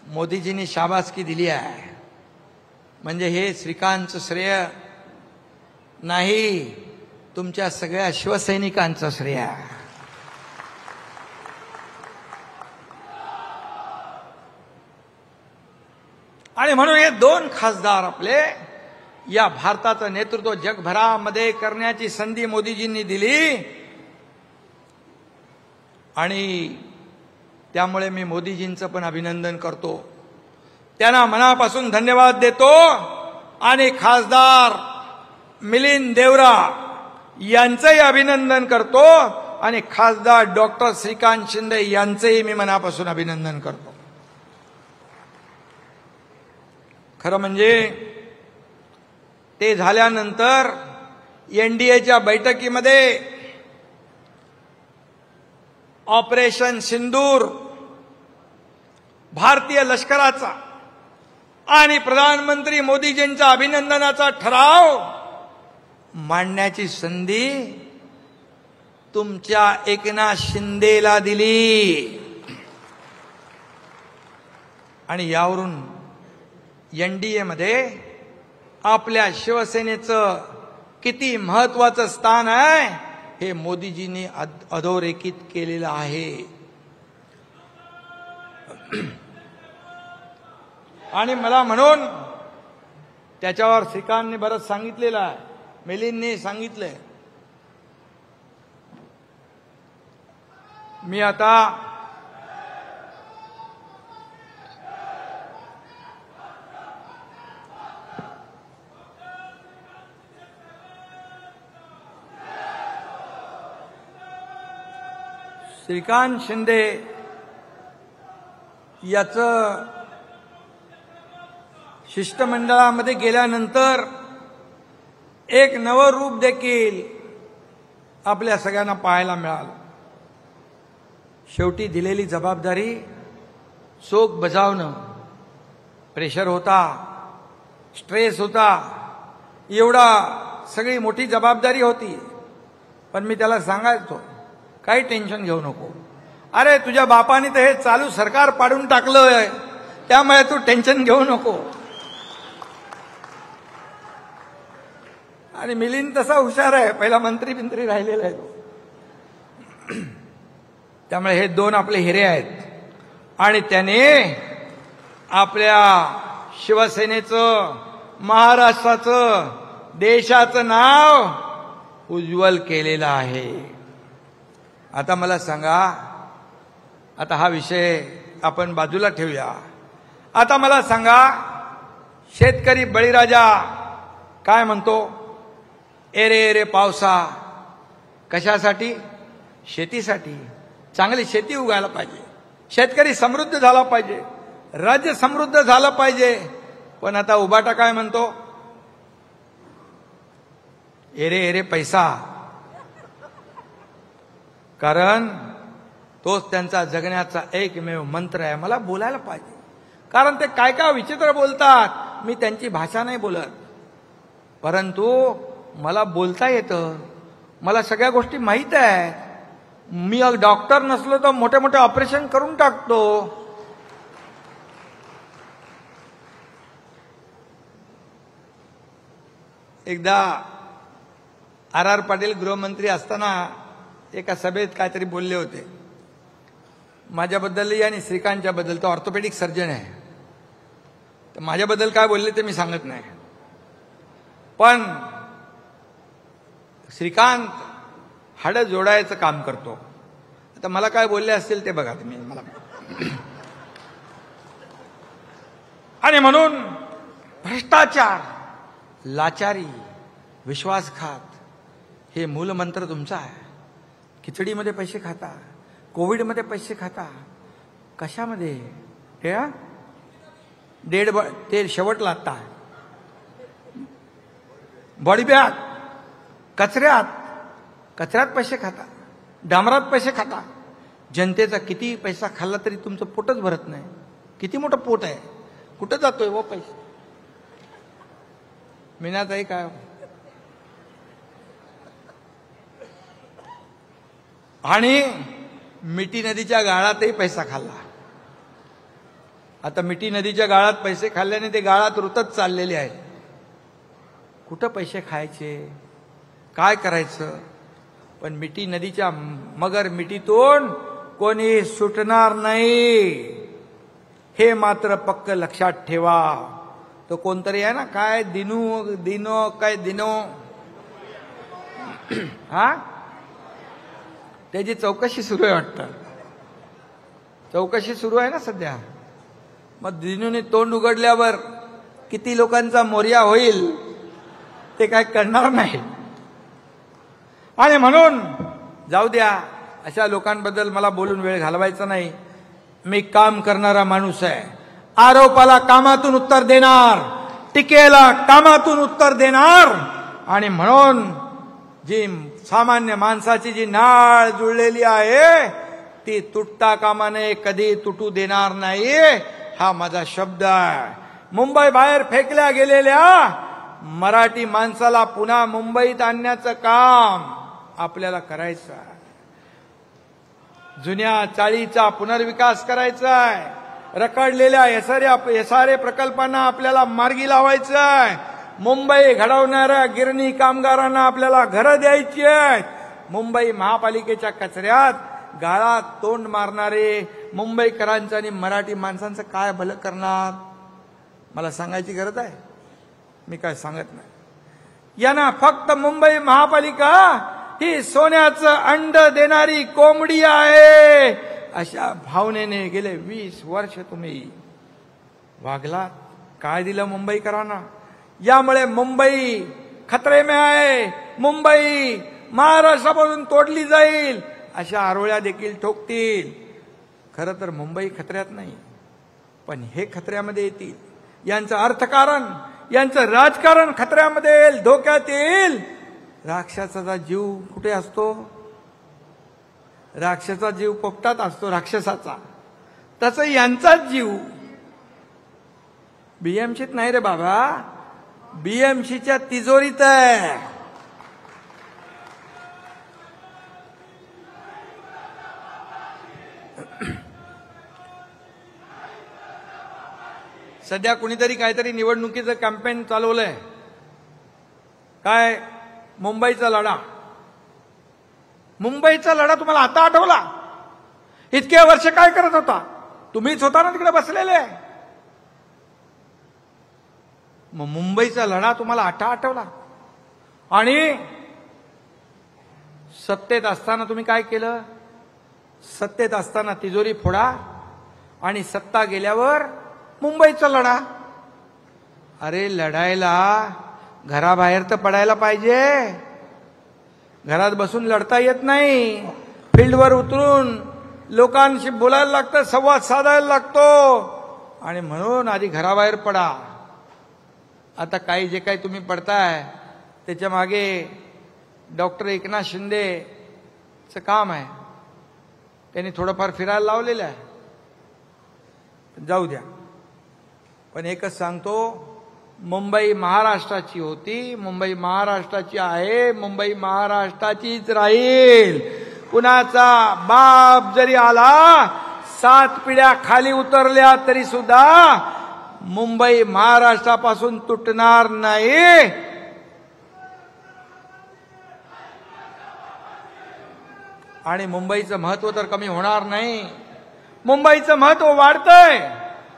मोदीजींनी शाबासकी दिली आहे. म्हणजे हे श्रीकांतचं श्रेय नाही, तुमच्या सगळ्या शिवसैनिकांचं श्रेय आहे. आणि म्हणून हे 2 खासदार आपले या भारताचं नेतृत्व जगभरामध्ये करण्याची संधी मोदीजींनी दिली. आणि त्यामुळे मी मोदीजींचं पण अभिनंदन करतो, त्यांना मनापासून धन्यवाद देतो. आणि खासदार मिलिंद देवरा यांचंही अभिनंदन करतो आणि खासदार डॉक्टर श्रीकांत शिंदे यांचंही मी मनापासून अभिनंदन करतो. खरं म्हणजे ते झाल्यानंतर एनडीएच्या बैठकीमध्ये ऑपरेशन सिंदूर, भारतीय लष्कराचा आणि प्रधानमंत्री मोदीजींचा अभिनंदनाचा ठराव मांडण्याची संधी तुमच्या एकनाथ शिंदेला दिली आणि यावरून एनडीए मध्ये आपल्या शिवसेनेचं किती महत्वाचं स्थान आहे हे मोदीजींनी अधोरेखित केलेलं आहे. आणि मला म्हणून त्याच्यावर श्रीकांतने बरंच सांगितलेलं आहे, मिलिंदने सांगितलंय. मी आता श्रीकांत शिंदे याचं शिष्टमंडळामध्ये गेल्यानंतर एक नवं रूप देखील आपल्या सगळ्यांना पाहायला मिळालं. शेवटी दिलेली जबाबदारी चोख बजावणं, प्रेशर होता, स्ट्रेस होता, एवढा सगळी मोठी जबाबदारी होती. पण मी त्याला सांगायचो काही टेन्शन घेऊ नको, अरे तुझ्या बापाने तर हे चालू सरकार पाडून टाकलंय, त्यामुळे तू टेन्शन घेऊ नको. आणि मिलिंद तसा हुशार आहे, पहिला मंत्री राहिलेला आहे तो. त्यामुळे हे दोन आपले हिरे आहेत आणि त्याने आपल्या शिवसेनेचं, महाराष्ट्राचं, देशाचं नाव उज्ज्वल केलेलं आहे. आता मला सांगा, आता हा विषय आपण बाजूला ठेवूया. आता मला सांगा, शेतकरी बळीराजा काय म्हणतो? एरे एरे पावसा. कशासाठी? शेतीसाठी. चांगली शेती उगायला पाहिजे, शेतकरी समृद्ध झाला पाहिजे, राज्य समृद्ध झालं पाहिजे. पण आता उबाटा काय म्हणतो? एरे एरे पैसा. कारण तोच त्यांचा जगण्याचा एकमेव मंत्र आहे. मला बोलायला पाहिजे, कारण ते काय काय विचित्र बोलतात. मी त्यांची भाषा नाही बोलत, परंतु मला बोलता येतं, मला सगळ्या गोष्टी माहीत आहेत. मी डॉक्टर नसलो तर मोठे मोठे ऑपरेशन करून टाकतो. एकदा आर पाटील गृहमंत्री असताना एका सभेत काहीतरी बोलले होते माझ्याबद्दल आणि श्रीकांतच्या बद्दल. तो ऑर्थोपेडिक सर्जन आहे, तर माझ्याबद्दल काय बोलले ते मी सांगत नाही. पण श्रीकांत हाडं जोडायचं काम करतो. आता मला काय बोलले असतील ते बघा तुम्ही मला. आणि म्हणून भ्रष्टाचार, लाचारी, विश्वासघात हे मूलमंत्र तुमचा आहे. खिचडीमध्ये पैसे खाता, कोविडमध्ये पैसे खाता, कशामध्ये? ते शेवटला आता बॉडी बॅग, कचऱ्यात पैसे खाता, डांबरात पैसे खाता. जनतेचा किती पैसा खाल्ला तरी तुमचं पोटच भरत नाही. किती मोठं पोट आहे, कुठं जातोय वो पैसे? मीनाताई काय? आणि मिठी नदीच्या गाळातही पैसा खाल्ला. आता मिठी नदीच्या गाळात पैसे खाल्ल्याने ते गाळात रुतत चाललेले आहेत. कुठं पैसे खायचे, काय करायचं? पण मिठी नदीच्या मगर मिठीतून कोणी सुटणार नाही, हे मात्र पक्क लक्षात ठेवा. तो कोणतरी आहे ना, काय दिनो काय दिनो, हा, त्याची चौकशी सुरू आहे वाटतं. चौकशी सुरू आहे ना सध्या. मग दिनूने तोंड उघडल्यावर किती लोकांचा मोर्या होईल ते काय करणार नाही. आणि म्हणून जाऊ द्या, अशा लोकांबद्दल मला बोलून वेळ घालवायचा नाही. मी काम करणारा माणूस आहे. आरोपाला कामातून उत्तर देणार, टीकेला कामातून उत्तर देणार. आणि म्हणून जी सामान्य माणसाची जी नाळ जुळलेली आहे ती तुटता कामा नये, कधी तुटू देणार नाही, हा माझा शब्द आहे. मुंबई बाहेर फेकल्या गेलेल्या मराठी माणसाला पुन्हा मुंबईत आणण्याचं काम आपल्याला करायचं आहे. जुन्या चाळीचा पुनर्विकास करायचा आहे. रखडलेल्या एसआरए प्रकल्पांना आपल्याला मार्गी लावायचं आहे. मुंबई घडवणाऱ्या गिरणी कामगारांना आपल्याला घरं द्यायची आहेत. मुंबई महापालिकेच्या कचऱ्यात गाळात तोंड मारणारे मुंबईकरांचं आणि मराठी माणसांचं काय भलं करणार, मला सांगायची गरज आहे? मी काय सांगत नाही. यांना फक्त मुंबई महापालिका ही सोन्याचं अंड देणारी कोंबडी आहे, अशा भावनेने गेले 20 वर्ष तुम्ही वागलात. काय दिलं मुंबईकरांना? यामुळे मुंबई खतरे में आहे. मुंबई महाराष्ट्रापासून तोडली जाईल अशा आरोळ्या देखील ठोकतील. खरं तर मुंबई खतऱ्यात नाही, पण हे खतऱ्यामध्ये येतील. यांचं अर्थकारण, यांचं राजकारण खतऱ्यामध्ये येईल, धोक्यात येईल. राक्षसाचा जीव कुठे असतो? राक्षसाचा जीव पोपटात असतो राक्षसाचा. तसं यांचाच जीव बीएमसीत नाही रे बाबा, बीएमसीच्या तिजोरीत आहे. सध्या कुणीतरी काहीतरी निवडणुकीचं कॅम्पेन चालवलंय. काय? मुंबईचा लढा. मुंबईचा लढा तुम्हाला आता आठवला? इतके वर्ष काय करत होता? तुम्हीच होता ना तिकडे बसलेले. मग मुंबईचा लढा तुम्हाला आता आठवला? आणि सत्तेत असताना तुम्ही काय केलं? सत्तेत असताना तिजोरी फोडा आणि सत्ता गेल्यावर मुंबईचा लढा. अरे लढायला घराबाहेर तर पडायला पाहिजे. घरात बसून लढता येत नाही. फील्डवर उतरून लोकांशी बोलायला लागतं, संवाद साधायला लागतो. आणि म्हणून आधी घराबाहेर पडा. आता काही जे काही तुम्ही पडताय त्याच्या मागे डॉक्टर एकनाथ शिंदेचं काम आहे. त्यांनी थोडंफार फिरायला लावलेलं आहे. जाऊ द्या. पण एकच सांगतो, मुंबई महाराष्ट्राची होती, मुंबई महाराष्ट्राची आहे, मुंबई महाराष्ट्राचीच राहील. कुणाचा बाप जरी आला, 7 पिढ्या खाली उतरल्या तरी सुद्धा मुंबई महाराष्ट्रापासून तुटणार नाही. आणि मुंबईचं महत्व तर कमी होणार नाही. मुंबईचं महत्व वाढतंय.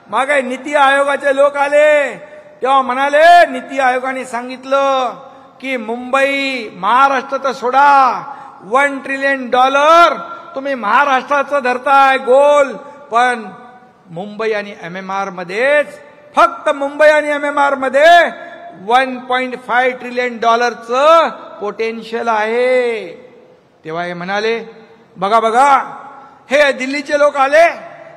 मागे नीती आयोगाचे लोक आले तेव्हा म्हणाले, नीती आयोगाने सांगितलं की मुंबई महाराष्ट्र तर सोडा, $1 ट्रिलियन तुम्ही महाराष्ट्राचं धरताय गोल, पण मुंबई आणि MMR मध्येच, फक्त मुंबई आणि MMR मध्ये $1.5 ट्रिलियन पोटेन्शियल आहे. तेव्हा हे म्हणाले, बघा बघा, हे दिल्लीचे लोक आले,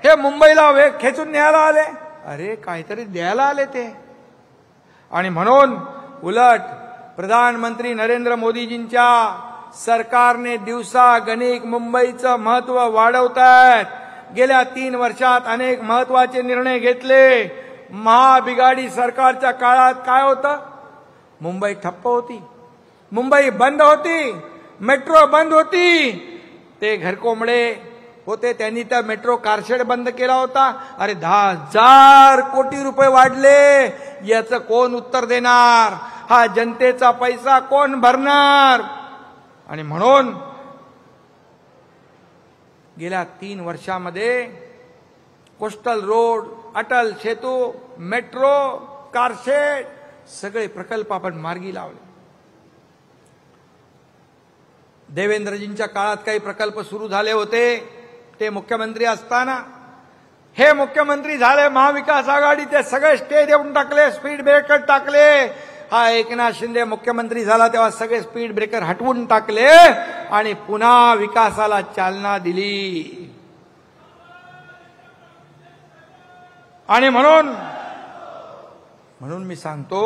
हे मुंबईला खेचून न्यायला आले. अरे काहीतरी द्यायला आले ते. आणि म्हणून उलट प्रधानमंत्री नरेंद्र मोदीजींच्या सरकारने दिवसागणिक मुंबईचं महत्व वाढवतायत. गेल्या 3 वर्षात अनेक महत्वाचे निर्णय घेतले. महाबिगाडी सरकारच्या काळात काय होतं? मुंबई ठप्प होती, मुंबई बंद होती, मेट्रो बंद होती. ते घरकोंबडे होते, त्यांनी त्या मेट्रो कारशेड बंद केला होता. अरे 10,000 कोटी रुपये वाढले. याचं कोण उत्तर देणार? हा जनतेचा पैसा कोण भरणार? आणि म्हणून गेल्या 3 वर्षामध्ये coastal road, Atal Setu, metro, car shed सगळे प्रकल्प आपण मार्गी लावले. देवेंद्रजींच्या काळात काही प्रकल्प सुरू झाले होते, ते मुख्यमंत्री असताना. हे मुख्यमंत्री झाले महाविकास आघाडी, ते सगळे स्टे देऊन टाकले, स्पीड ब्रेकर टाकले. हा एकनाथ शिंदे मुख्यमंत्री झाला तेव्हा सगळे स्पीड ब्रेकर हटवून टाकले आणि पुन्हा विकासाला चालना दिली. आणि म्हणून मी सांगतो,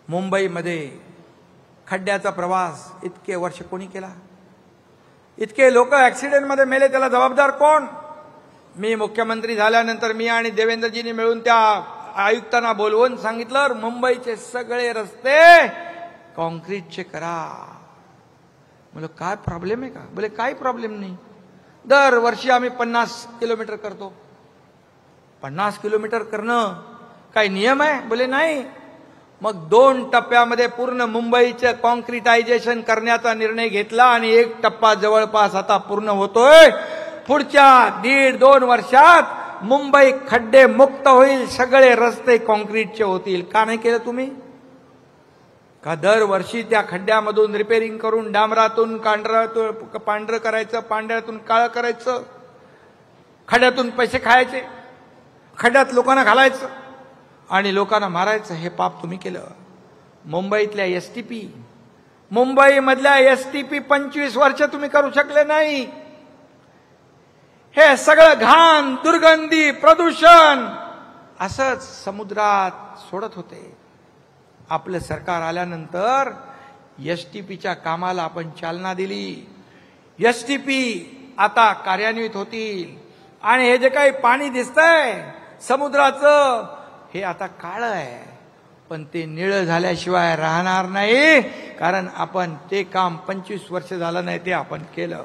मुंबईमध्ये खड्ड्याचा प्रवास इतके वर्ष कोणी केला? इतके लोक ऍक्सिडेंटमध्ये मेले, त्याला जबाबदार कोण? मी मुख्यमंत्री झाल्यानंतर मी आणि देवेंद्रजींनी मिळून त्या आयुक्तांना बोलवून सांगितलं, मुंबईचे सगळे रस्ते कॉन्क्रीटचे करा. म्हणजे काय प्रॉब्लेम आहे का? बोले काही प्रॉब्लेम नाही. दरवर्षी आम्ही 50 किलोमीटर करतो. 50 किलोमीटर करणं काही नियम आहे? बोले नाही. मग 2 टप्प्यामध्ये पूर्ण मुंबईचं कॉन्क्रिटायझेशन करण्याचा निर्णय घेतला आणि 1 टप्पा जवळपास आता पूर्ण होतोय. पुढच्या 1.5-2 वर्षात मुंबई खड्डे मुक्त होईल, सगळे रस्ते कॉन्क्रीटचे होतील. का नाही केलं तुम्ही? का दरवर्षी त्या खड्ड्यामधून रिपेअरिंग करून डांबरातून पांढरं करायचं, पांढऱ्यातून काळं करायचं, खड्ड्यातून पैसे खायचे, खड्ड्यात लोकांना घालायचं आणि लोकांना मारायचं, हे पाप तुम्ही केलं. मुंबईतल्या एसटीपी, मुंबईमधल्या एसटीपी 25 वर्ष तुम्ही करू शकले नाही. हे सगळं घाण, दुर्गंधी, प्रदूषण असंच समुद्रात सोडत होते. आपलं सरकार आल्यानंतर एसटीपीच्या कामाला आपण चालना दिली. एसटीपी आता कार्यान्वित होतील आणि हे जे काही पाणी दिसतंय समुद्राचं, हे आता काळं आहे, पण ते निळं झाल्याशिवाय राहणार नाही. कारण आपण ते काम 25 वर्ष झालं नाही, ते आपण केलं.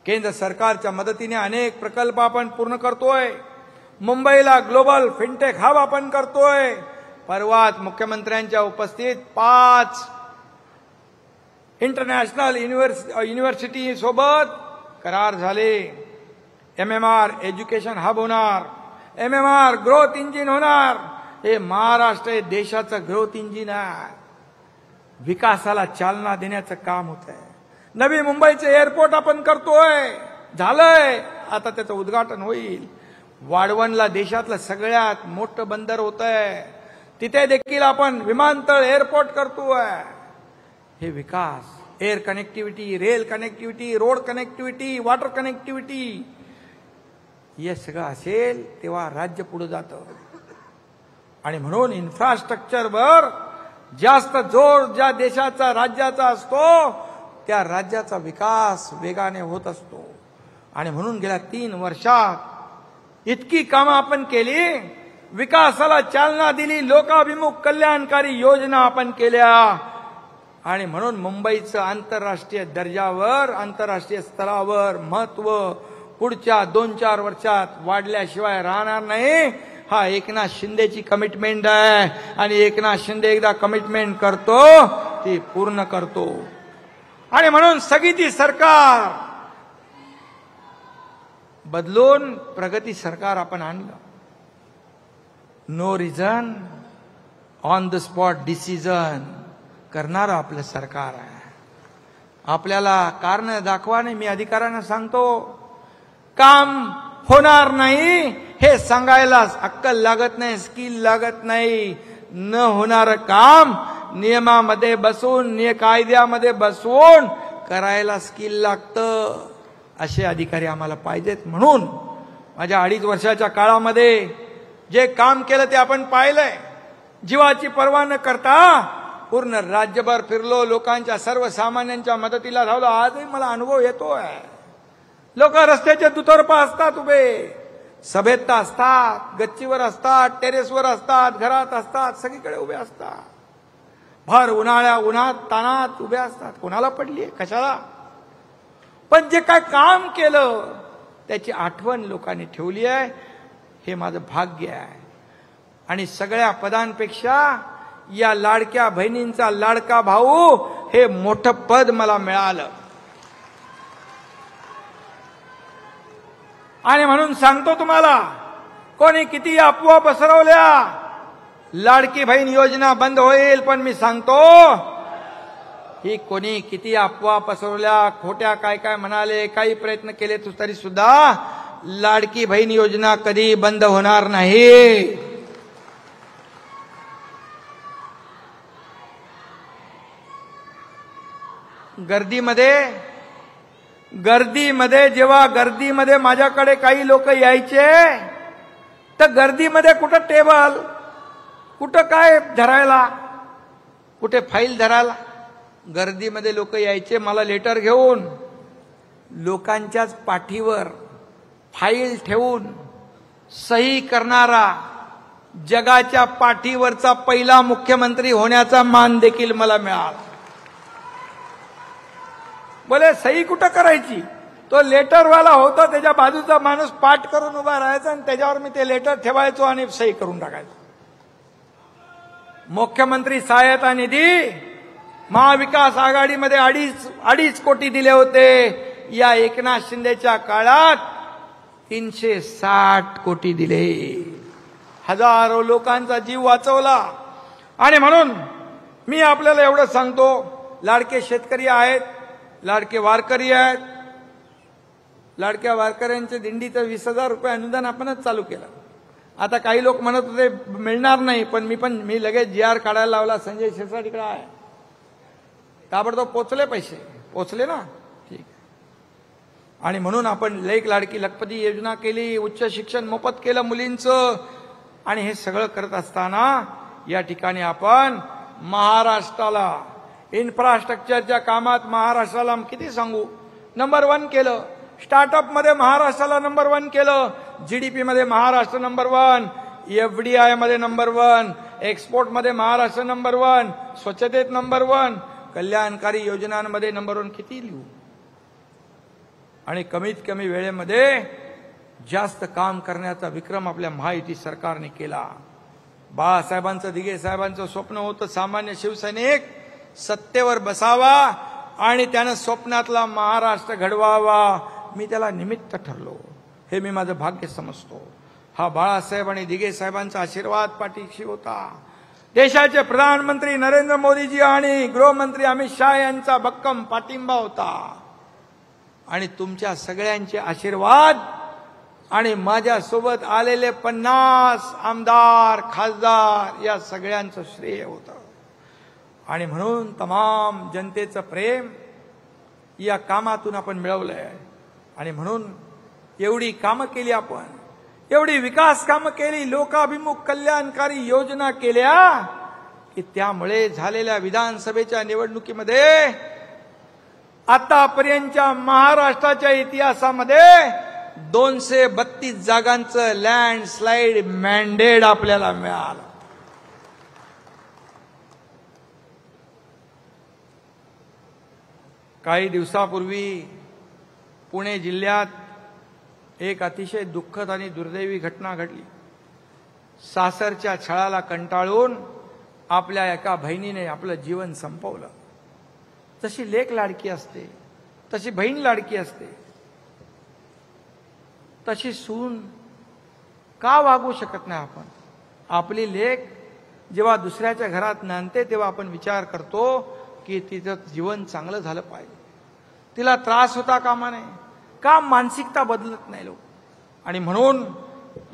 केंद्र सरकारच्या मदतीने अनेक प्रकल्प आपण पूर्ण करतोय. मुंबईला ग्लोबल फिनटेक हब आपण करतोय. परवाच मुख्यमंत्र्यांच्या उपस्थित 5 इंटरनॅशनल युनिव्हर्सिटी सोबत करार झाले. MMR एज्युकेशन हब होणार, MMR ग्रोथ इंजिन होणार. हे महाराष्ट्र हे देशाचं ग्रोथ इंजिन आहे. विकासाला चालना देण्याचं काम होत आहे. नवी मुंबईचे एअरपोर्ट आपण करतोय, झालंय, आता त्याचं उद्घाटन होईल. वाढवणला देशातलं सगळ्यात मोठं बंदर होत आहे, तिथे देखील आपण विमानतळ, एअरपोर्ट करतोय. हे विकास, air connectivity, rail connectivity, road connectivity, water connectivity, हे सगळं असेल तेव्हा राज्य पुढे जातं. आणि म्हणून इन्फ्रास्ट्रक्चरवर जास्त जोर ज्या देशाचा, राज्याचा असतो, त्या राज्याचा विकास वेगाने होत असतो. आणि म्हणून गेल्या 3 वर्षात इतकी कामं आपण केली, विकासाला चालना दिली, लोकाभिमुख कल्याणकारी योजना आपण केल्या. आणि म्हणून मुंबईचं आंतरराष्ट्रीय दर्जावर, आंतरराष्ट्रीय स्तरावर महत्व पुढच्या 2-4 वर्षात वाढल्याशिवाय राहणार नाही. हा एकनाथ शिंदेची कमिटमेंट आहे आणि एकनाथ शिंदे एकदा कमिटमेंट करतो ती पूर्ण करतो. आणि म्हणून स्थगिती सरकार बदलून प्रगती सरकार आपण आणलं. No reason, on the spot decision करणारं आपलं सरकार आहे. आपल्याला कारण दाखवा नाही, मी अधिकाऱ्यांना सांगतो, काम होणार नाही हे सांगायला अक्कल लागत नाही, स्किल लागत नाही. न होणारं काम नियमामध्ये बसून, कायद्यामध्ये बसवून करायला स्किल लागतं. असे अधिकारी आम्हाला पाहिजेत. म्हणून माझ्या 2.5 वर्षाच्या काळामध्ये जे काम केलं ते आपण पाहिलंय. जीवाची पर्वा न करता पूर्ण राज्यभर फिरलो, लोकांच्या, सर्वसामान्यांच्या मदतीला धावलो. आजही मला अनुभव येतोय. लोक रस्त्याच्या दुतर्फा असतात उभे, सभेत असतात, गच्चीवर असतात, टेरेसवर असतात, घरात असतात, सगळीकडे उभे असतात. भर उन्हात तानात उभे असतात. कोणाला पडलीये, कशाला? पण जे काय काम केलं त्याची आठवण लोकांनी ठेवली आहे. हे माझं भाग्य आहे. आणि सगळ्या पदांपेक्षा या लाडक्या बहिणींचा लाडका भाऊ हे मोठं पद मला मिळालं. आणि म्हणून सांगतो तुम्हाला, कोणी किती अफवा पसरवल्या, लाडकी बहीण योजना बंद होईल, पण मी सांगतो ही कोणी किती अफवा पसरवल्या, खोट्या काय काय म्हणाले, काही प्रयत्न केले तरी सुद्धा लाडकी बहीण योजना कधी बंद होणार नाही. गर्दीमध्ये जेव्हा गर्दीमध्ये माझ्याकडे काही लोक यायचे, तर गर्दीमध्ये कुठं टेबल, कुठं काय धरायला, कुठे फाईल धरायला, गर्दीमध्ये लोक यायचे मला लेटर घेऊन, लोकांच्याच पाठीवर फाईल ठेवून सही करणारा जगाच्या पाठीवरचा पहिला मुख्यमंत्री होण्याचा मान देखील मला मिळाला. बोले सही कुठं करायची, तो लेटरवाला होता, त्याच्या बाजूचा माणूस पाठ करून उभा राहायचा आणि त्याच्यावर मी ते लेटर ठेवायचो आणि सही करून टाकायचो. मुख्यमंत्री सहायता निधी महाविकास आघाडीमध्ये अडीच कोटी दिले होते. या एकनाथ शिंदेच्या काळात 360 कोटी दिले. हजारो लोकांचा जीव वाचवला. आणि म्हणून मी आपल्याला एवढं सांगतो, लाडके शेतकरी आहेत, लाडके वारकरी आहेत. लाडक्या वारकऱ्यांच्या दिंडीचं 20,000 रुपये अनुदान आपणच चालू केलं. आता काही लोक म्हणत होते मिळणार नाही, पण मी लगेच GR काढायला लावला. संजय शिरसाट आहे, ताबडतोब पोचले, पैसे पोचले ना, ठीक. आणि म्हणून आपण लेक लाडकी लखपती योजना केली, उच्च शिक्षण मोफत केलं मुलींचं. आणि हे सगळं करत असताना या ठिकाणी आपण महाराष्ट्राला इन्फ्रास्ट्रक्चरच्या कामात महाराष्ट्राला किती सांगू, नंबर 1 केलं. स्टार्टअप मध्ये महाराष्ट्राला नंबर 1 केलं. GDP मध्ये महाराष्ट्र नंबर 1, FDI मध्ये नंबर 1, एक्सपोर्ट मध्ये महाराष्ट्र नंबर 1, स्वच्छतेत नंबर 1, कल्याणकारी योजनांमध्ये नंबर 1. किती लिहू. आणि कमीत कमी वेळेमध्ये जास्त काम करण्याचा विक्रम आपल्या महायुती सरकारने केला. बाळासाहेबांचं, दिघे साहेबांचं स्वप्न होतं सामान्य शिवसैनिक सत्तेवर बसावा आणि त्यानं स्वप्नातला महाराष्ट्र घडवावा. मी त्याला निमित्त ठरलो, हे मी माझं भाग्य समजतो. हा बाळासाहेब आणि दिघे साहेबांचा आशीर्वाद पाठीशी होता. देशाचे प्रधानमंत्री नरेंद्र मोदीजी आणि गृहमंत्री अमित शहा यांचा भक्कम पाठिंबा होता. आणि तुमच्या सगळ्यांचे आशीर्वाद आणि माझ्यासोबत आलेले 50 आमदार, खासदार या सगळ्यांचं श्रेय होतं. आणि म्हणून तमाम जनतेचं प्रेम या कामातून आपण मिळवलंय. आणि म्हणून एवढी कामं केली आपण, एवढी विकास कामं केली, लोकाभिमुख कल्याणकारी योजना केल्या की त्यामुळे झालेल्या विधानसभेच्या निवडणुकीमध्ये आतापर्यंतच्या महाराष्ट्राच्या इतिहासामध्ये 232 जागांचं लँडस्लाइड मॅन्डेट आपल्याला मिळालं. काही दिवसापूर्वी पुणे जिल्ह्यात एक अतिशय दुःखद आणि दुर्दैवी घटना घडली. सासरच्या छळाला कंटाळून आपल्या एका बहिणीने आपलं जीवन संपवलं. तशी लेक लाडकी असते, तशी बहीण लाडकी असते, तशी सून का वागू शकत नाही आपण? आपली लेक जेव्हा दुसऱ्याच्या घरात नांदते तेव्हा आपण विचार करतो की तिचं जीवन चांगलं झालं पाहिजे, तिला त्रास होता कामा नये. का मानसिकता बदलत नाही लोक? आणि म्हणून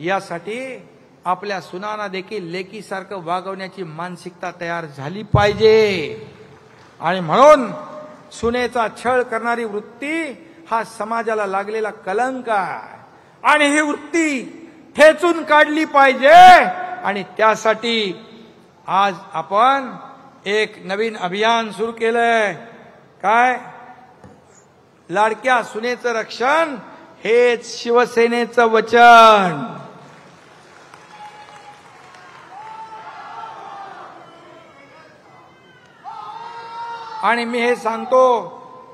यासाठी आपल्या सुनांना देखील लेकीसारखं वागवण्याची मानसिकता तयार झाली पाहिजे. आणि म्हणून सुनेचा छळ करणारी वृत्ती हा समाजाला लागलेला कलंक आहे आणि ही वृत्ती ठेचून काढली पाहिजे. आणि त्यासाठी आज आपण एक नवीन अभियान सुरू केलंय. काय? लाडक्या सुनेचं रक्षण हेच शिवसेनेचं वचन. आणि मी हे सांगतो,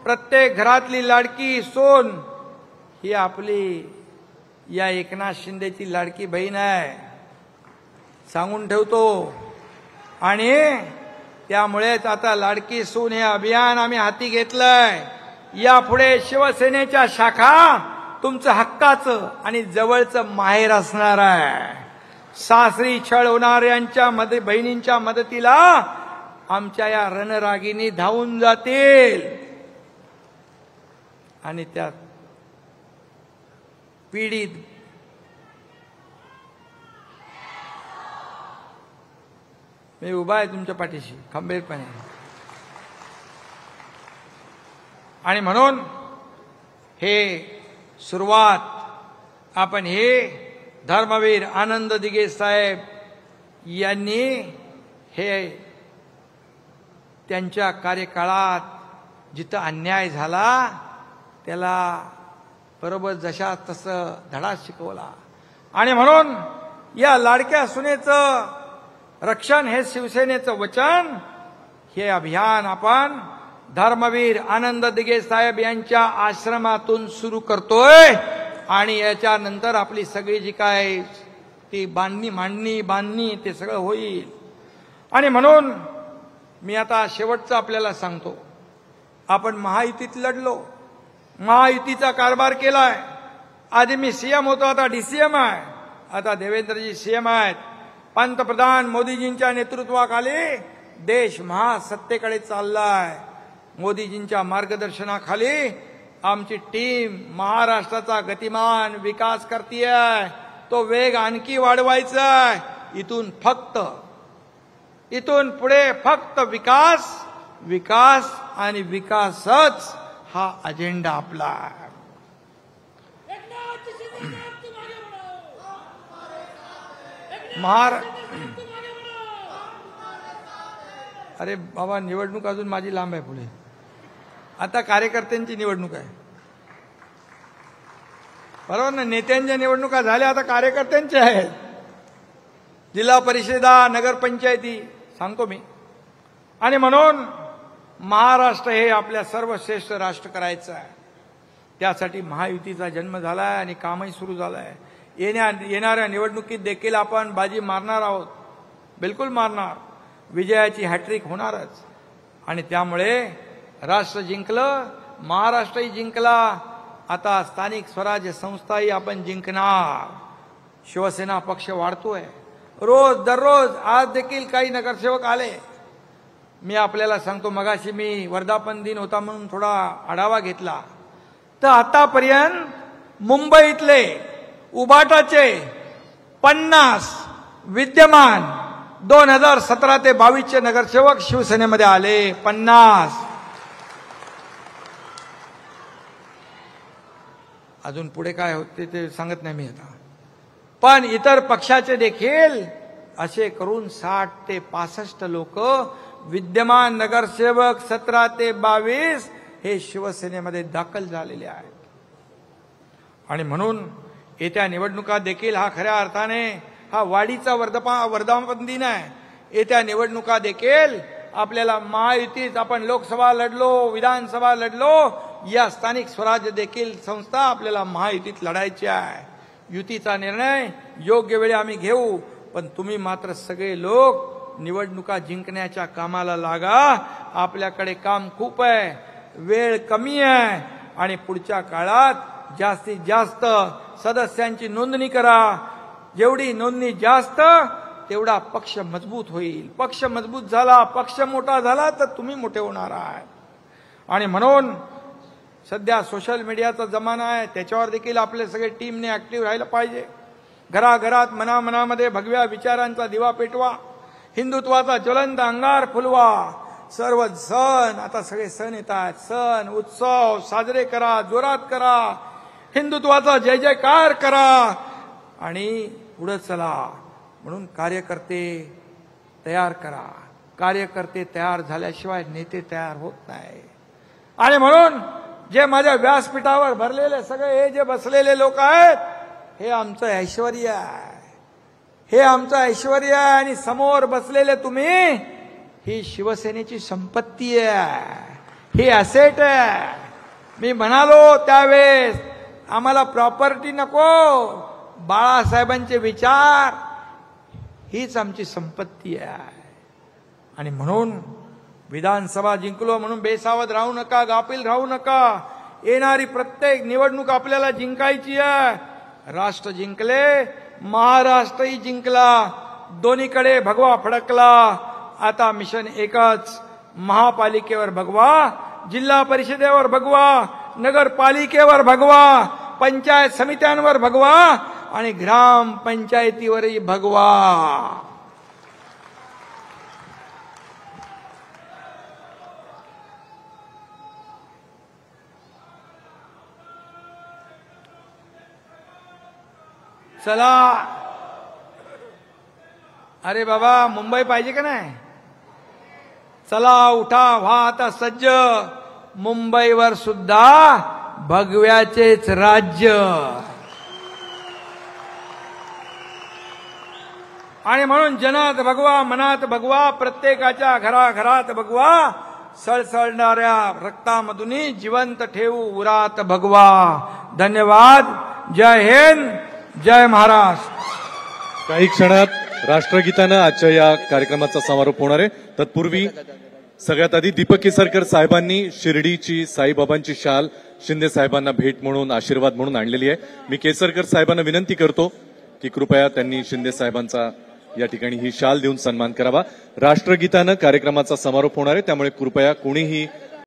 प्रत्येक घरातली लाडकी सून ही आपली या एकनाथ शिंदेची लाडकी बहीण आहे, सांगून ठेवतो. आणि त्यामुळेच आता लाडकी सून हे अभियान आम्ही हाती घेतलंय. यापुढे शिवसेनेच्या शाखा तुमचं हक्काचं आणि जवळचं माहेर असणार आहे. सासरी छळ होणाऱ्यांच्या बहिणींच्या मदतीला आमच्या या रणरागिणी धावून जातील. आणि त्यात पीडित मी उभा आहे तुमच्या पाठीशी खंबीरपणे. आणि म्हणून हे सुरुवात आपण हे धर्मवीर आनंद दिघे साहेब यांनी हे त्यांच्या कार्यकाळात जिथं अन्याय झाला त्याला बरोबर जशा तसं धडा शिकवला. आणि म्हणून या लाडक्या सुनेचं रक्षण हे शिवसेनेचं वचन, हे अभियान आपण धर्मवीर आनंद दिघे साहेब यांच्या आश्रमातून सुरू करतोय. आणि याच्यानंतर आपली सगळी जी काय ती बांधणी ते सगळं होईल. आणि म्हणून मी आता शेवटचं आपल्याला सांगतो, आपण महायुतीत लढलो, महायुतीचा कारभार केलाय. आधी मी सीएम होतो, आता डीसीएम आहे. आता देवेंद्रजी सीएम आहेत. पंतप्रधान मोदीजींच्या नेतृत्वाखाली देश महासत्तेकडे चाललाय. मोदीजींच्या मार्गदर्शनाखाली आमची टीम महाराष्ट्राचा गतिमान विकास करतीये. तो वेग आणखी वाढवायचा आहे. इथून पुढे फक्त विकास, विकास आणि विकासच हा अजेंडा आपला आहे. अरे बाबा, निवडणूक अजून माझी लांब आहे पुढे. आता कार्यकर्त्यांची निवडणूक आहे, बरोबर ना? नेत्यांच्या निवडणुका झाल्या, आता कार्यकर्त्यांच्या आहेत. जिल्हा परिषदा, नगरपंचायती सांगतो मी. आणि म्हणून महाराष्ट्र हे आपल्या सर्वश्रेष्ठ राष्ट्र करायचं आहे. त्यासाठी महायुतीचा जन्म झालाय आणि कामही सुरू झालंय. येणाऱ्या निवडणुकीत देखील आपण बाजी मारणार आहोत, बिलकुल मारणार. विजयाची हॅट्रिक होणारच. आणि त्यामुळे राष्ट्र जिंकलं, महाराष्ट्रही जिंकला. आता स्थानिक स्वराज्य संस्थाही आपण जिंकणार. शिवसेना पक्ष वाढतोय रोज दररोज. आज देखील काही नगरसेवक आले. मी आपल्याला सांगतो, मगाशी मी वर्धापन दिन होता म्हणून थोडा आढावा घेतला, तर आतापर्यंत मुंबईतले उबाटाचे 50 विद्यमान 2017 ते 22चे नगरसेवक शिवसेनेमध्ये आले. 50. अजून पुढे काय होते ते सांगत नाही मी आता. पण इतर पक्षाचे देखील असे करून 60 ते 65 लोक विद्यमान नगरसेवक 17 ते 22 हे शिवसेनेमध्ये दाखल झालेले आहेत. आणि म्हणून येत्या निवडणुका देखील हा खऱ्या अर्थाने हा वाढीचा वर्धापन दिन आहे. येत्या निवडणुका देखील आपल्याला महायुतीत आपण लोकसभा लढलो, विधानसभा लढलो, या स्थानिक स्वराज्य देखील संस्था आपल्याला महायुतीत लढायची आहे. युतीचा निर्णय योग्य वेळी आम्ही घेऊ, पण तुम्ही मात्र सगळे लोक निवडणुका जिंकण्याच्या कामाला लागा. आपल्याकडे काम खूप आहे, वेळ कमी आहे. आणि पुढच्या काळात जास्तीत जास्त सदस्यांची नोंदणी करा. जेवढी नोंदणी जास्त तेवढा पक्ष मजबूत होईल. पक्ष मजबूत झाला, पक्ष मोठा झाला तर तुम्ही मोठे होणार आहात. आणि म्हणून सध्या सोशल मीडियाचा जमाना आहे, त्याच्यावर देखील आपले सगळे टीमने ऍक्टिव्ह राहिलं पाहिजे. घराघरात मनामनामध्ये भगव्या विचारांचा दिवा पेटवा, हिंदुत्वाचा ज्वलंत अंगार फुलवा. सर्व सण, आता सगळे सण येतात, सण उत्सव साजरे करा, जोरात करा, हिंदुत्वाचा जय जयकार करा आणि पुढे चला. म्हणून कार्यकर्ते तयार करा. कार्यकर्ते तयार झाल्याशिवाय नेते तयार होत नाही. आणि म्हणून जे माझ्या व्यासपीठावर भरलेले सगळे हे जे बसलेले लोक आहेत, हे आमचं ऐश्वर्य आहे, हे आमचं ऐश्वर्य आहे. आणि समोर बसलेले तुम्ही, ही शिवसेनेची संपत्ती आहे, ही असेट आहे. मी म्हणालो त्यावेळेस, आम्हाला प्रॉपर्टी नको, बाळासाहेबांचे विचार हीच आमची संपत्ती आहे. आणि म्हणून विधानसभा जिंकलो म्हणून बेसावध राहू नका, गाफील राहू नका. येणारी प्रत्येक निवडणूक आपल्याला जिंकायची आहे. राष्ट्र जिंकले, महाराष्ट्रही जिंकला, दोन्हीकडे भगवा फडकला. आता मिशन एकच, महापालिकेवर भगवा, जिल्हा परिषदेवर भगवा, नगरपालिकेवर भगवा, पंचायत समित्यांवर भगवा आणि ग्रामपंचायतीवरही भगवा. चला, अरे बाबा, मुंबई पाहिजे का नाही? चला, उठा, व्हा आता सज्ज. मुंबईवर सुद्धा भगव्याचेच राज्य. आणि म्हणून जनात भगवा, मनात भगवा, प्रत्येकाच्या घराघरात भगवा, सळसळणाऱ्या रक्तामधून जिवंत ठेवू उरात भगवा. धन्यवाद. जय हिंद, जय महाराष्ट्र. काही क्षणात राष्ट्रगीतानं आजच्या या कार्यक्रमाचा समारोप होणार आहे. तत्पूर्वी सगळ्यात आधी दीपक केसरकर साहेबांनी शिर्डीची साईबाबांची शाल शिंदे साहेबांना भेट म्हणून, आशीर्वाद म्हणून आणलेली आहे. मी केसरकर साहेबांना विनंती करतो की कृपया त्यांनी शिंदे साहेबांचा या ठिकाणी ही शाल देऊन सन्मान करावा. राष्ट्रगीतानं कार्यक्रमाचा समारोप होणार आहे, त्यामुळे कृपया कोणीही